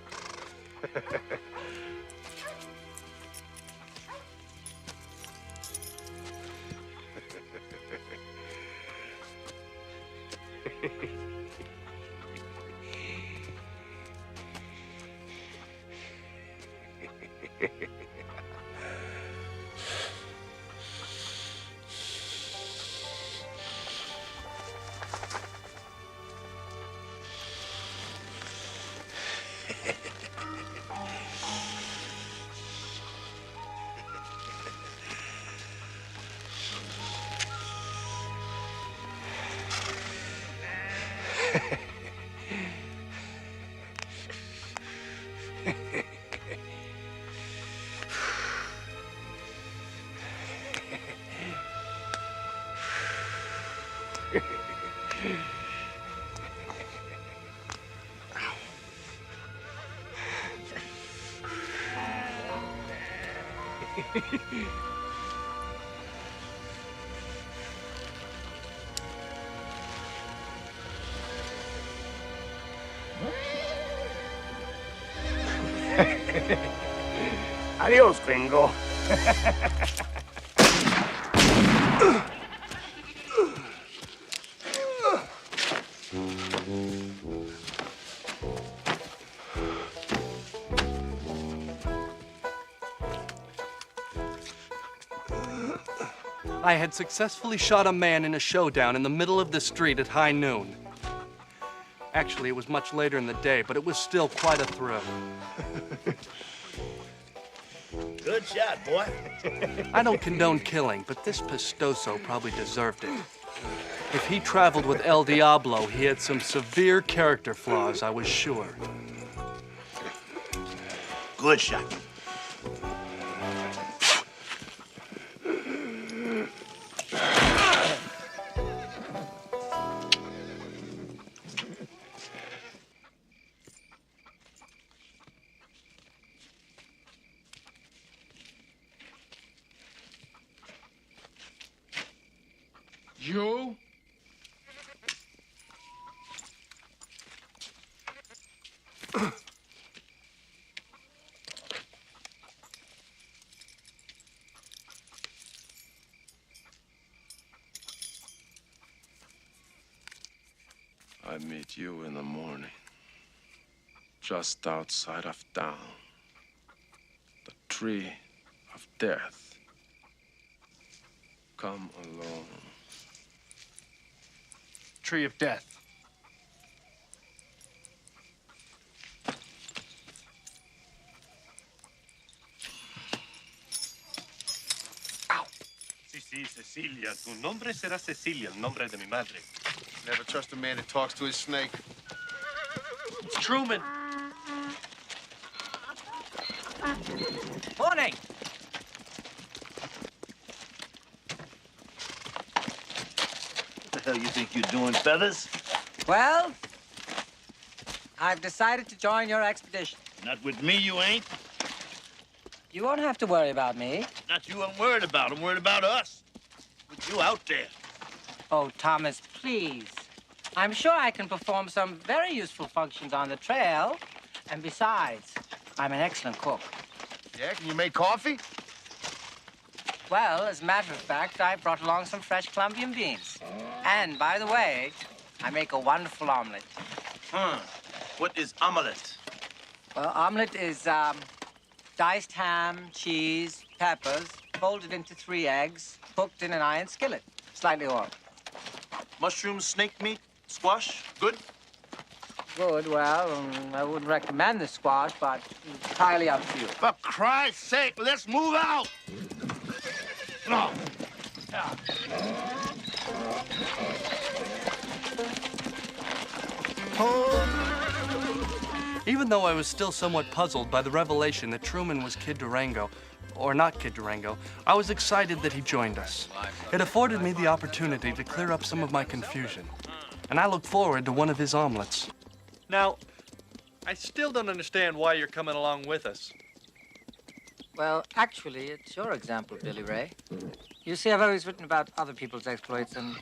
Adios, Gringo. I had successfully shot a man in a showdown in the middle of the street at high noon. Actually, it was much later in the day, but it was still quite a thrill. Good shot, boy. I don't condone killing, but this Pistoso probably deserved it. If he traveled with El Diablo, he had some severe character flaws, I was sure. Good shot. You? I meet you in the morning, just outside of town. The tree of death. Come alone. Tree of death. Sí, Cecilia. Tu nombre será Cecilia, el nombre de mi madre. Never trust a man that talks to his snake. It's Truman. Morning. What the hell you think you're doing, Feathers? Well, I've decided to join your expedition. Not with me, you ain't. You won't have to worry about me. Not you I'm worried about. I'm worried about us. With you out there. Oh, Thomas, please. I'm sure I can perform some very useful functions on the trail. And besides, I'm an excellent cook. Yeah, can you make coffee? Well, as a matter of fact, I brought along some fresh Colombian beans. And, by the way, I make a wonderful omelet. What is omelet? Well, omelet is diced ham, cheese, peppers, folded into 3 eggs, cooked in an iron skillet, slightly oiled. Mushroom, snake meat, squash, good? Good, well, I wouldn't recommend the squash, but it's entirely up to you. For Christ's sake, let's move out! No. Even though I was still somewhat puzzled by the revelation that Truman was Kid Durango, or not Kid Durango, I was excited that he joined us. It afforded me the opportunity to clear up some of my confusion, and I look forward to one of his omelets. Now, I still don't understand why you're coming along with us. Well, actually, it's your example, Billy Ray. You see, I've always written about other people's exploits, and,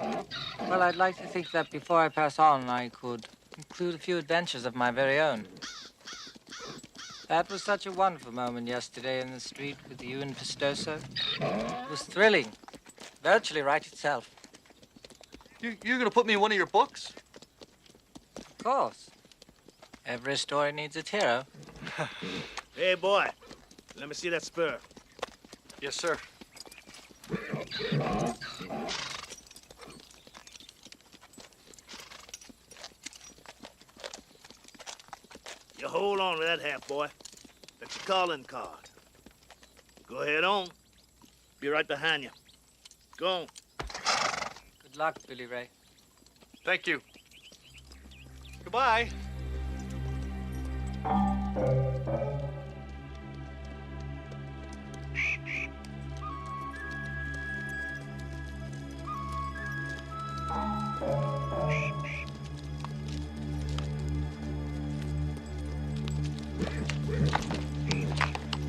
well, I'd like to think that before I pass on, I could include a few adventures of my very own. That was such a wonderful moment yesterday in the street with you and Pistoso. It was thrilling. Virtually right itself. You're gonna put me in one of your books? Of course. Every story needs its hero. Hey, boy, let me see that spur. Yes, sir. You hold on to that hat, boy. That's your calling card. Go ahead on. Be right behind you. Go on. Good luck, Billy Ray. Thank you. Goodbye.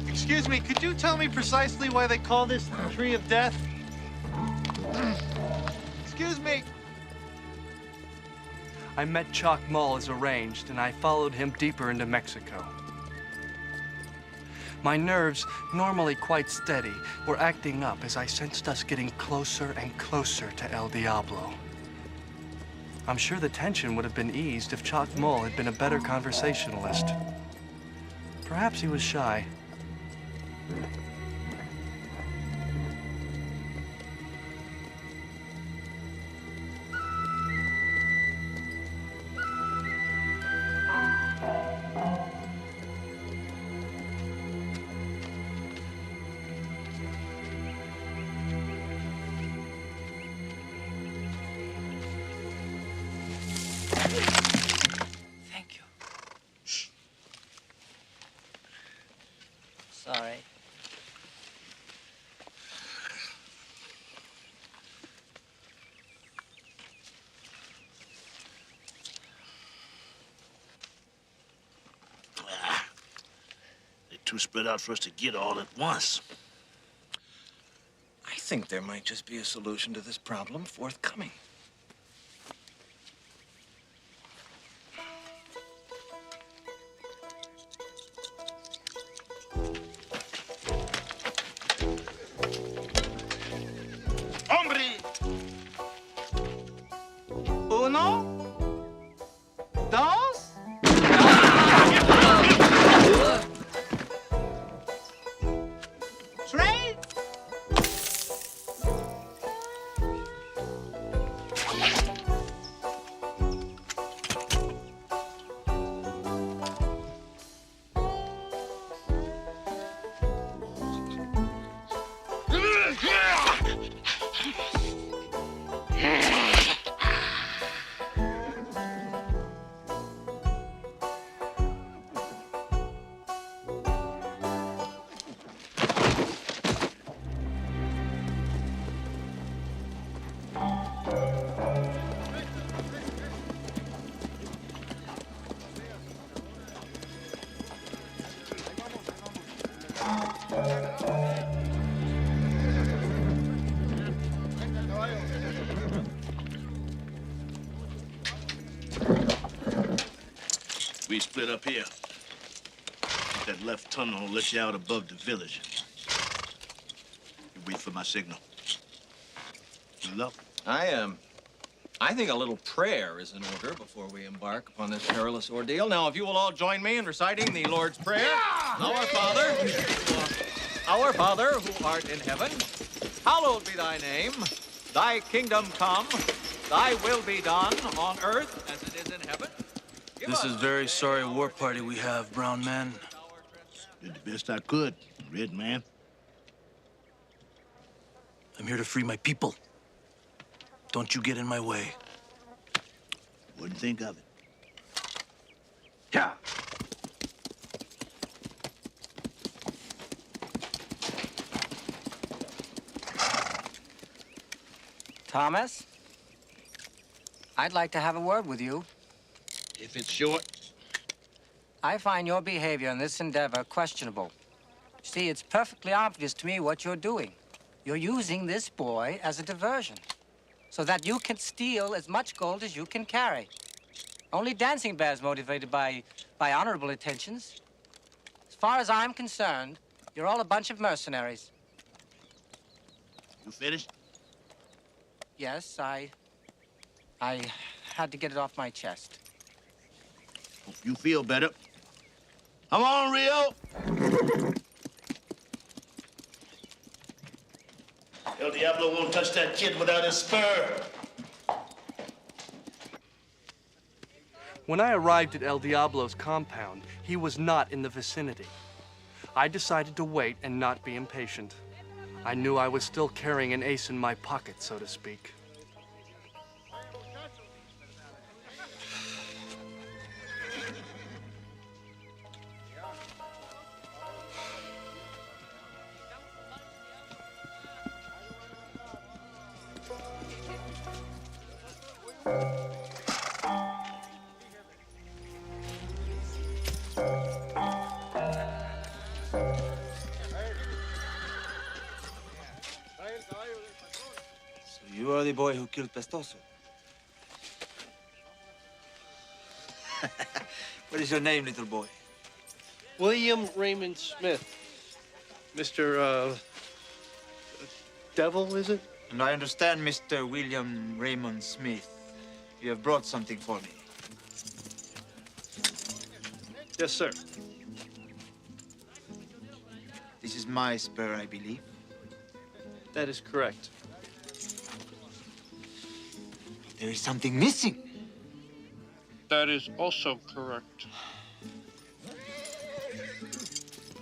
Excuse me, could you tell me precisely why they call this the Tree of Death? Excuse me. I met Chalk Mull as arranged, and I followed him deeper into Mexico. My nerves, normally quite steady, were acting up as I sensed us getting closer and closer to El Diablo. I'm sure the tension would have been eased if Chalk Mull had been a better conversationalist. Perhaps he was shy. Thank you. Sorry. They're too spread out for us to get all at once. I think there might just be a solution to this problem forthcoming. Hombre! Uno, dos. Tres. We split up here. That left tunnel will let you out above the village. You wait for my signal. Good luck. I think a little prayer is in order before we embark upon this perilous ordeal. Now, if you will all join me in reciting the Lord's Prayer. Yeah! Our Father, who art in heaven, hallowed be thy name. Thy kingdom come. Thy will be done on earth as it is in heaven. This is very sorry war party we have, brown man. Did the best I could, red man. I'm here to free my people. Don't you get in my way. Wouldn't think of it. Yeah. Thomas, I'd like to have a word with you. If it's short. I find your behavior in this endeavor questionable. See, it's perfectly obvious to me what you're doing. You're using this boy as a diversion so that you can steal as much gold as you can carry. Only Dancing Bear's motivated by honorable intentions. As far as I'm concerned, you're all a bunch of mercenaries. You finished? Yes, I had to get it off my chest. Hope you feel better. Come on, Rio. El Diablo won't touch that kid without his spur. When I arrived at El Diablo's compound, he was not in the vicinity. I decided to wait and not be impatient. I knew I was still carrying an ace in my pocket, so to speak. You are the boy who killed Pestoso. What is your name, little boy? William Raymond Smith. Mr. Devil, is it? And I understand, Mr. William Raymond Smith, you have brought something for me. Yes, sir. This is my spur, I believe. That is correct. There is something missing. That is also correct.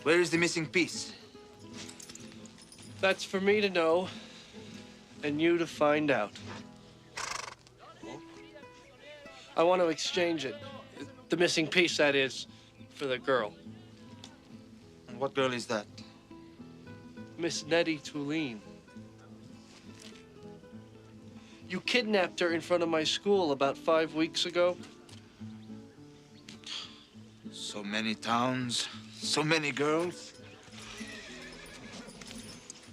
Where is the missing piece? That's for me to know, and you to find out. I want to exchange it. The missing piece, that is, for the girl. And what girl is that? Miss Nettie Tulane. You kidnapped her in front of my school about 5 weeks ago. So many towns, so many girls.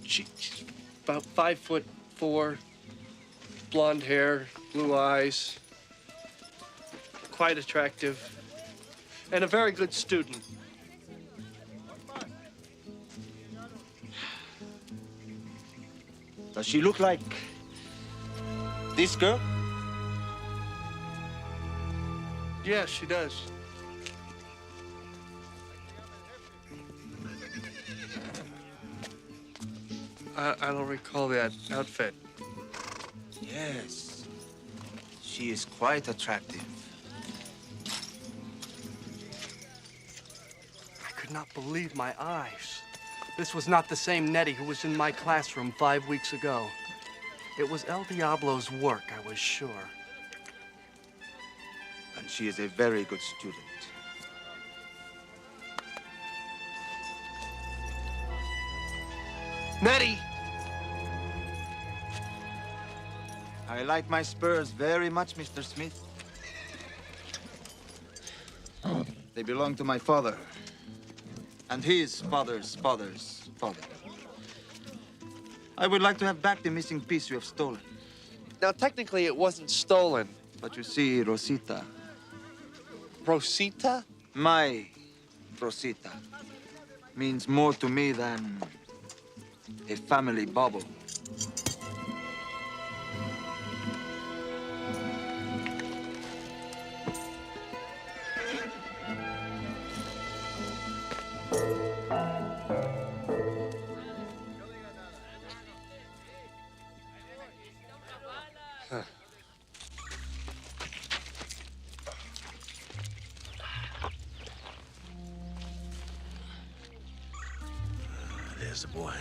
She's about 5'4", blonde hair, blue eyes, quite attractive, and a very good student. Does she look like this girl? Yes, she does. I don't recall that outfit. Yes. She is quite attractive. I could not believe my eyes. This was not the same Nettie who was in my classroom 5 weeks ago. It was El Diablo's work, I was sure. And she is a very good student. Nettie! I like my spurs very much, Mr. Smith. They belong to my father. And his father's father's father. I would like to have back the missing piece you have stolen. Now, technically, it wasn't stolen. But you see, Rosita. Rosita? My Rosita means more to me than a family bauble. There's the boy.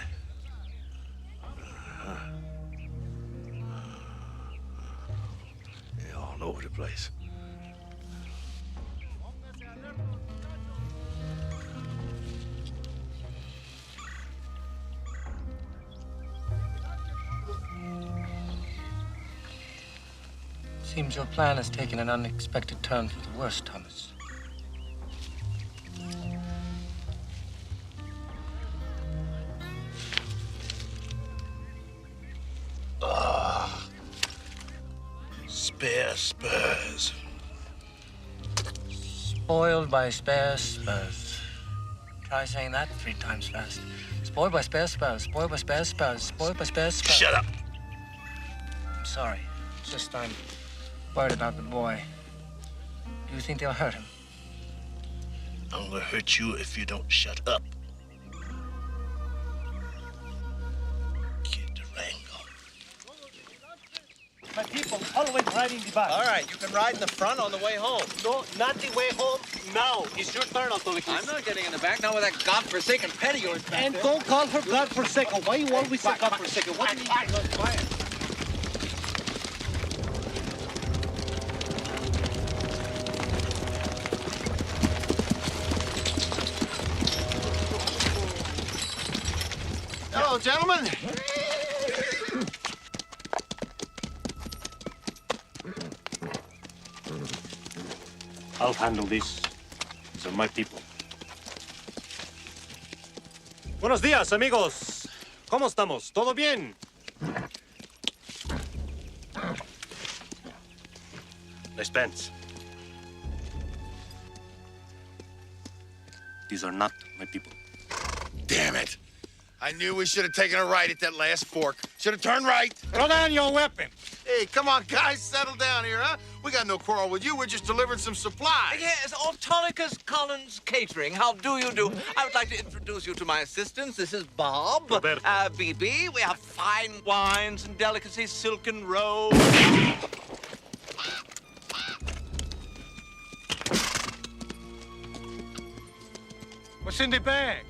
They're all over the place. Seems your plan has taken an unexpected turn for the worse, Thomas. Spare spurs. Spoiled by spare spurs. Try saying that 3 times fast. Spoiled by spare spurs. Spoiled by spare spurs. Spoiled by spare spurs. Shut up. I'm sorry. It's just I'm worried about the boy. Do you think they'll hurt him? I'm gonna hurt you if you don't shut up. My people always riding the back. All right, you can ride in the front on the way home. No, not the way home. Now, it's your turn, ADULTIK. I'm not getting in the back, not with that godforsaken pet of yours back And there. don't call her godforsaken. Why you always say godforsaken? What do you mean? Quiet. Hello, gentlemen. I'll handle this. These are my people. Buenos días, amigos. ¿Cómo estamos? ¿Todo bien? Dispense. These are not my people. Damn it. I knew we should have taken a right at that last fork. Should have turned right. Throw down your weapon. Hey, come on, guys. Settle down here, huh? We got no quarrel with you. We're just delivering some supplies. Yes, Autolycus Collins Catering. How do you do? I would like to introduce you to my assistants. This is Bob. Roberto. BB. We have fine wines and delicacies, silken robes. What's in the bag?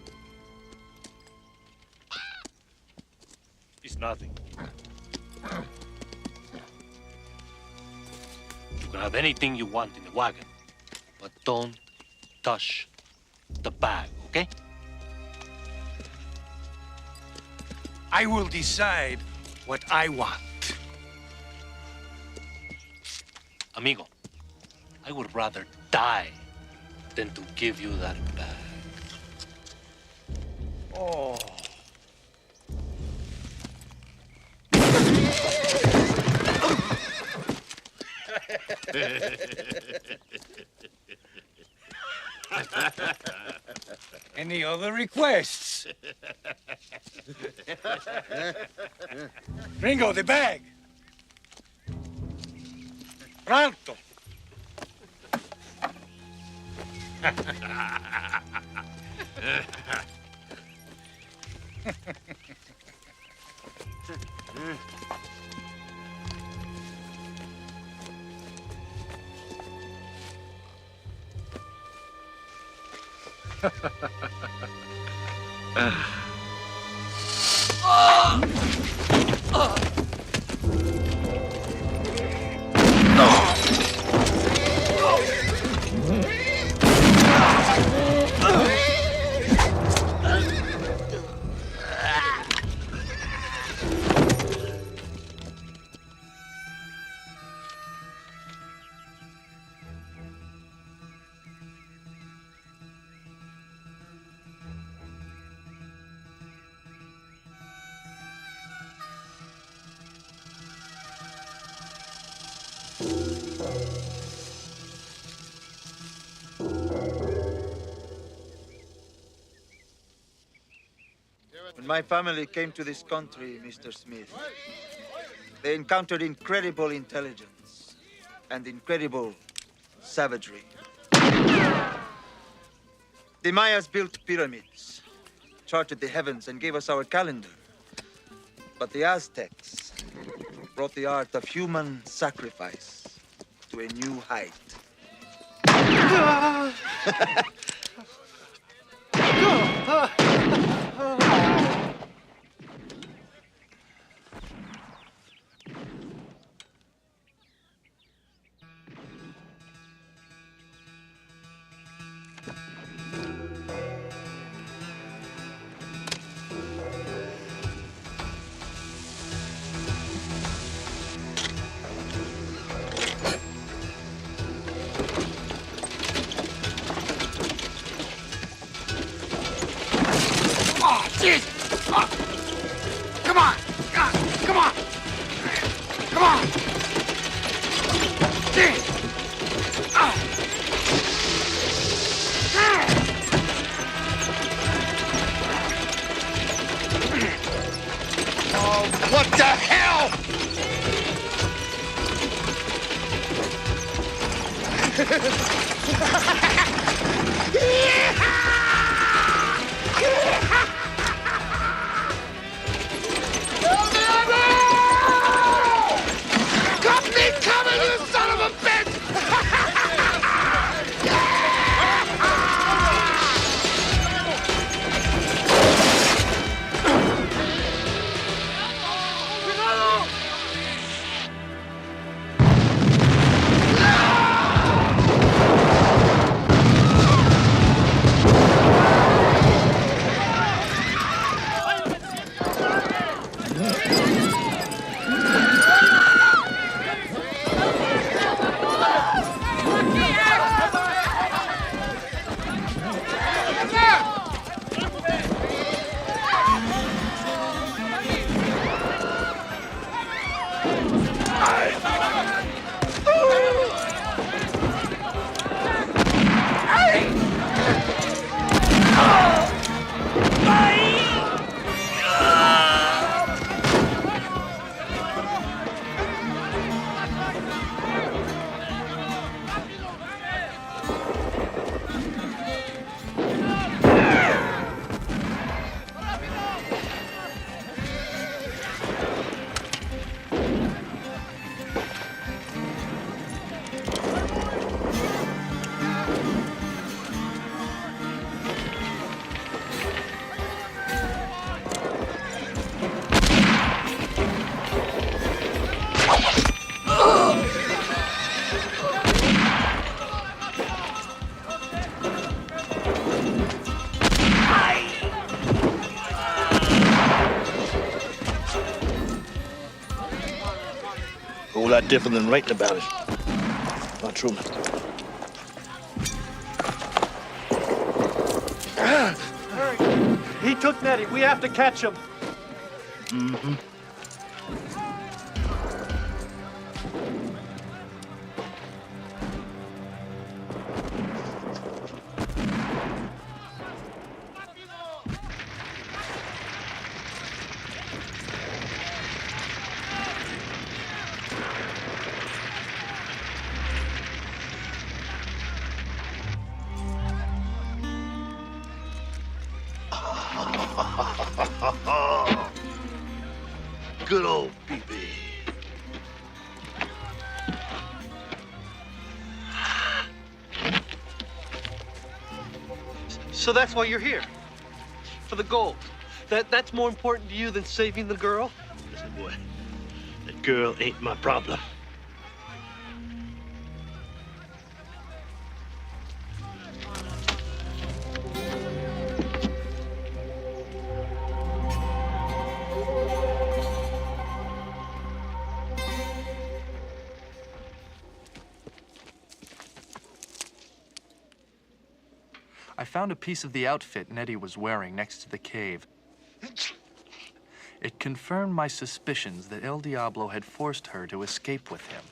It's nothing. You can have anything you want in the wagon, but don't touch the bag, okay? I will decide what I want. Amigo, I would rather die than to give you that bag. Oh. Any other requests? Ringo, the bag. Pronto. When my family came to this country, Mr. Smith, they encountered incredible intelligence and incredible savagery. The Mayas built pyramids, charted the heavens, and gave us our calendar. But the Aztecs brought the art of human sacrifice to a new height. What the hell? Got me coming, you son of a bitch! A whole lot different than writing about it. Not true. He took Nettie. We have to catch him. Mm-hmm. Good old BB. So that's why you're here? For the gold? That's more important to you than saving the girl? Listen, boy, that girl ain't my problem. I found a piece of the outfit Nettie was wearing next to the cave. It confirmed my suspicions that El Diablo had forced her to escape with him.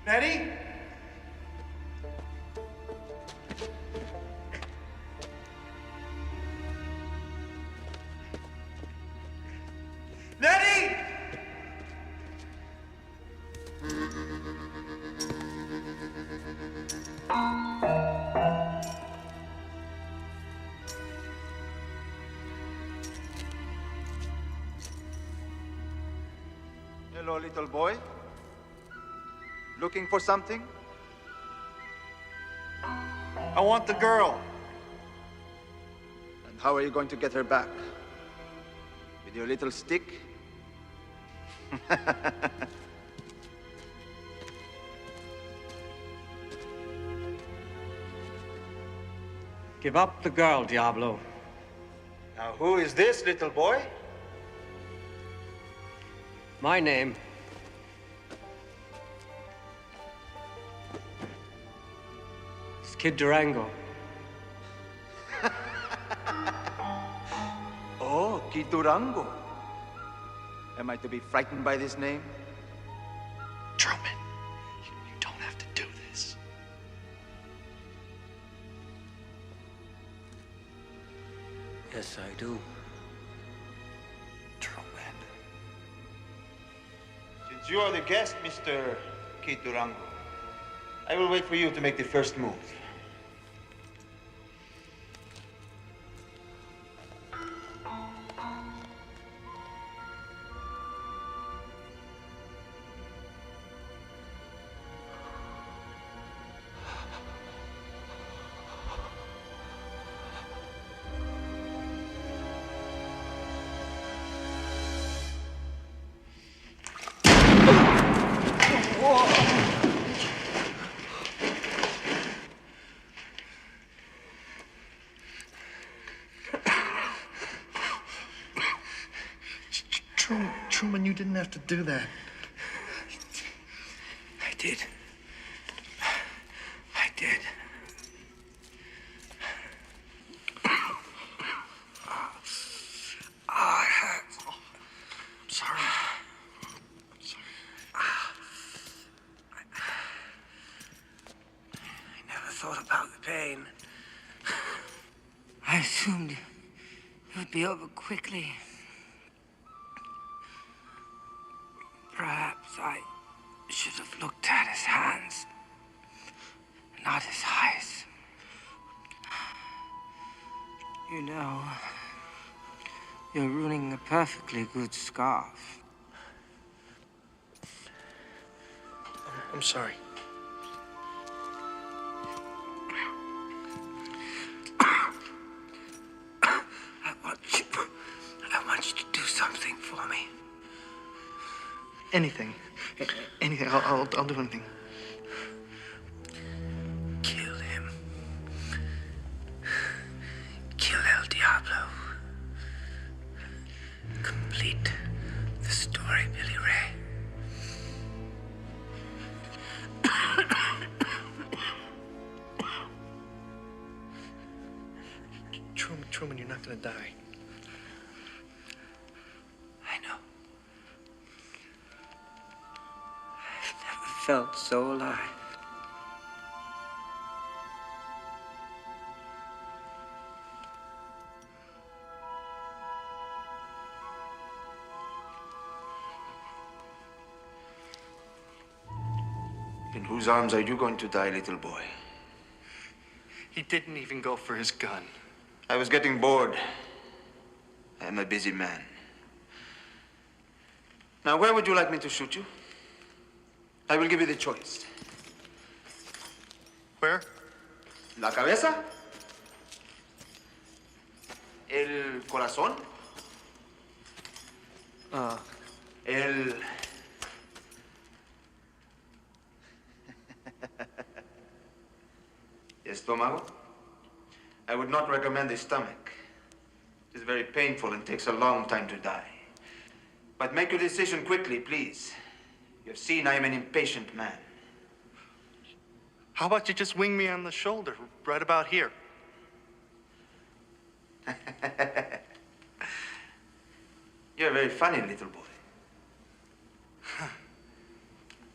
Nettie? Nettie! Hello, little boy. Looking for something? I want the girl. And how are you going to get her back? With your little stick? Give up the girl, Diablo. Now, who is this little boy? My name is Kid Durango. Oh, Kid Durango. Am I to be frightened by this name? Truman, you don't have to do this. Yes, I do. Truman. Since you are the guest, Mr. Kid Durango, I will wait for you to make the first move. Truman, you didn't have to do that. I did. I did. It hurts. I'm sorry. I'm sorry. I never thought about the pain. I assumed it would be over quickly. Perhaps I should have looked at his hands, not his eyes. You know, you're ruining a perfectly good scarf. I'm sorry. I want you to do something for me. Anything. Anything. I'll do anything. Kill him. Kill El Diablo. Complete the story, Billy Ray. Truman, you're not gonna die. I know. I've never felt so alive. In whose arms are you going to die, little boy? He didn't even go for his gun. I was getting bored. I am a busy man. Now, where would you like me to shoot you? I will give you the choice. Where? La cabeza? El corazón? El... estómago? I would not recommend the stomach. It is very painful and takes a long time to die. But make your decision quickly, please. You have seen I am an impatient man. How about you just wing me on the shoulder, right about here? You're very funny, little boy.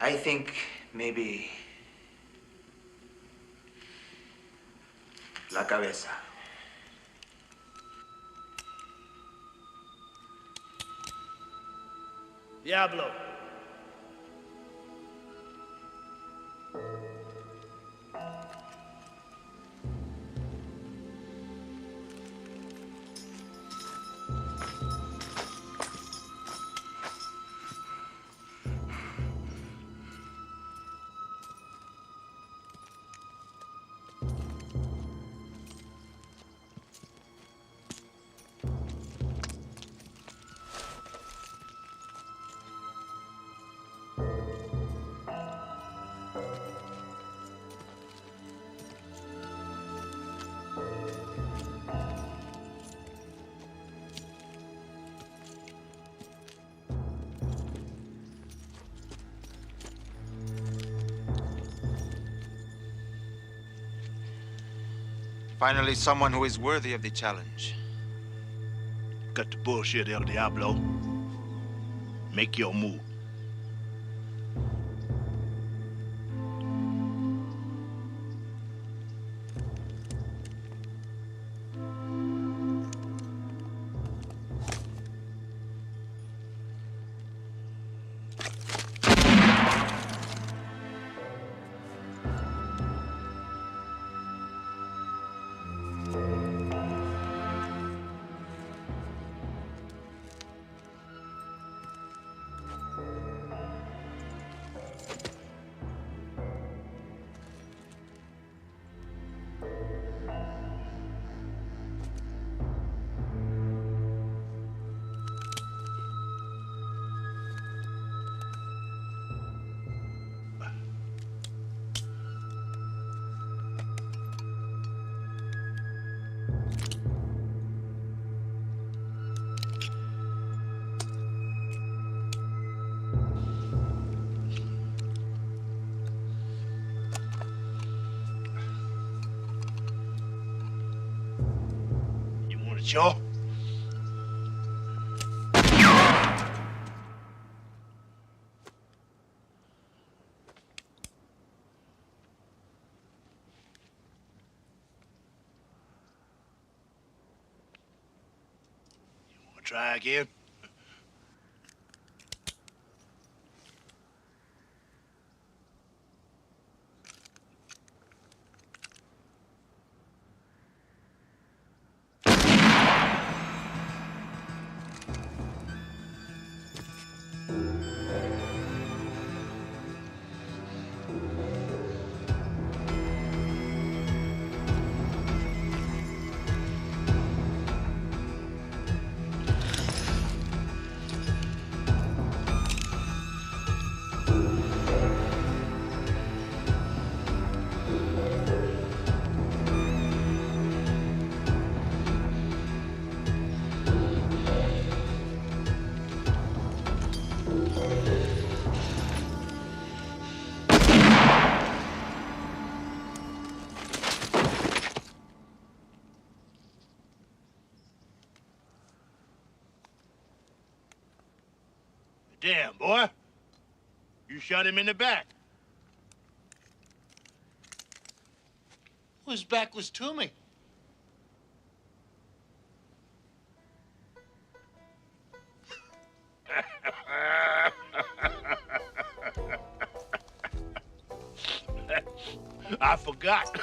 I think maybe la cabeza. Diablo. Finally, someone who is worthy of the challenge. Cut the bullshit, El Diablo. Make your move. Sure. Try again. Damn, boy. You shot him in the back. His back was to me. I forgot.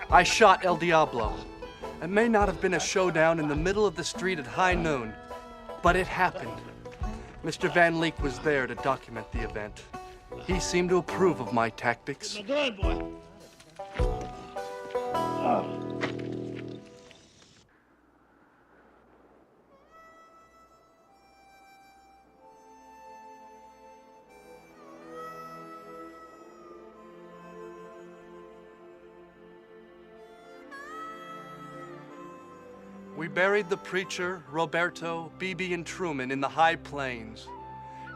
I shot El Diablo. It may not have been a showdown in the middle of the street at high noon, but it happened. Mr. Van Leek was there to document the event. He seemed to approve of my tactics. Good boy. We buried the preacher, Roberto, Beebe, and Truman in the high plains.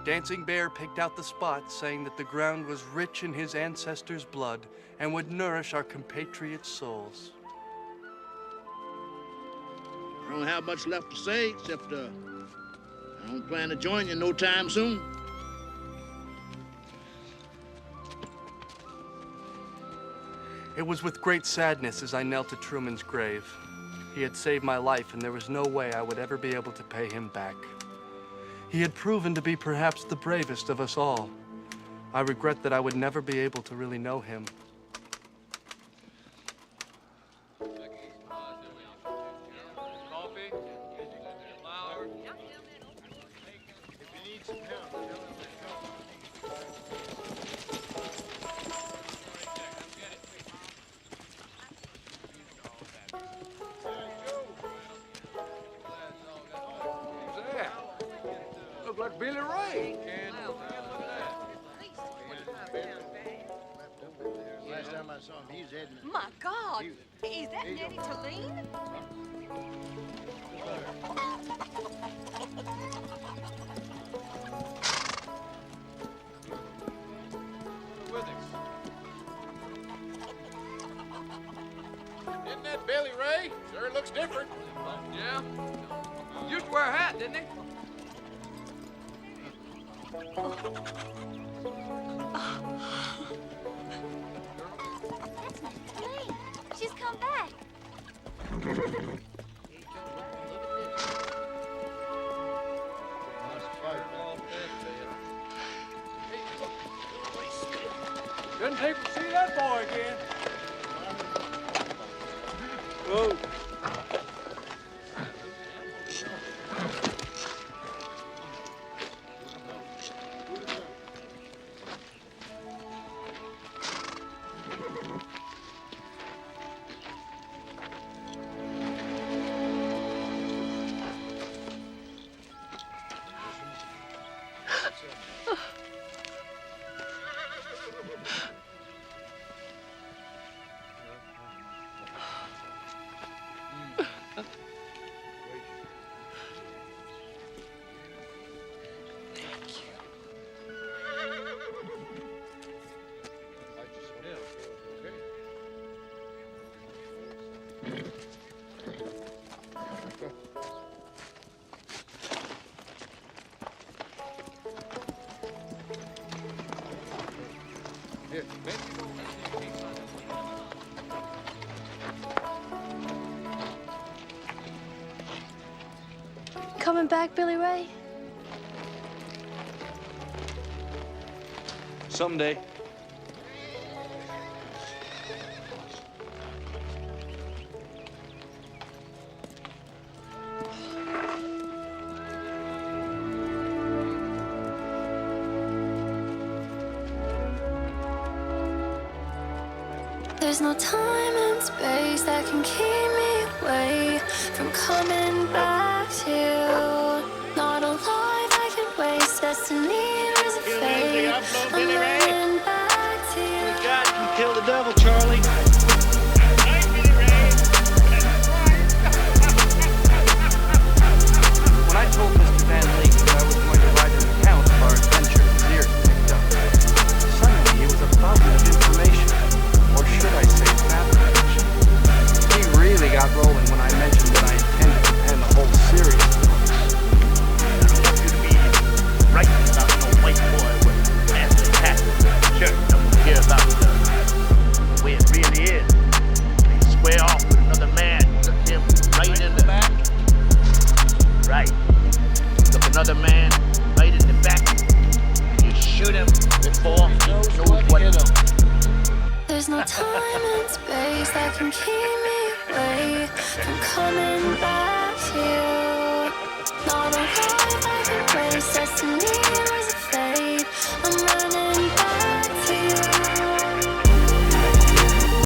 Dancing Bear picked out the spot, saying that the ground was rich in his ancestors' blood and would nourish our compatriots' souls. I don't have much left to say, except I don't plan to join you no time soon. It was with great sadness as I knelt at Truman's grave. He had saved my life, and there was no way I would ever be able to pay him back. He had proven to be perhaps the bravest of us all. I regret that I would never be able to really know him. Look like Billy Ray. Last time I saw him, he was heading. My God, is that Nettie Talene? Isn't that Billy Ray? Sure looks different. Yeah. Used to wear a hat, didn't he? She's come back. Didn't think we'd see that boy again. Whoa. Coming back, Billy Ray? Someday. There's no time and space that can keep me away from coming back to you. Not a life I can waste, destiny is a fate. I'm running back to you. God can kill the devil, Charlie. When I told Mr. Van Leek that I was going to write an account of our adventure, his ears picked up. Suddenly he was a fountain of information, or should I say fabrication. He really got rolling when I mentioned that I intended to pen the whole series of books. I don't want you to be writing about no white boy with Anthony Patton's shirt. I want to hear about the way it really is. They square off with another man, look him right in the back. Right. Look another man right in the back. You shoot him before he knows what hit him. There's no time and space that can keep me away from coming back.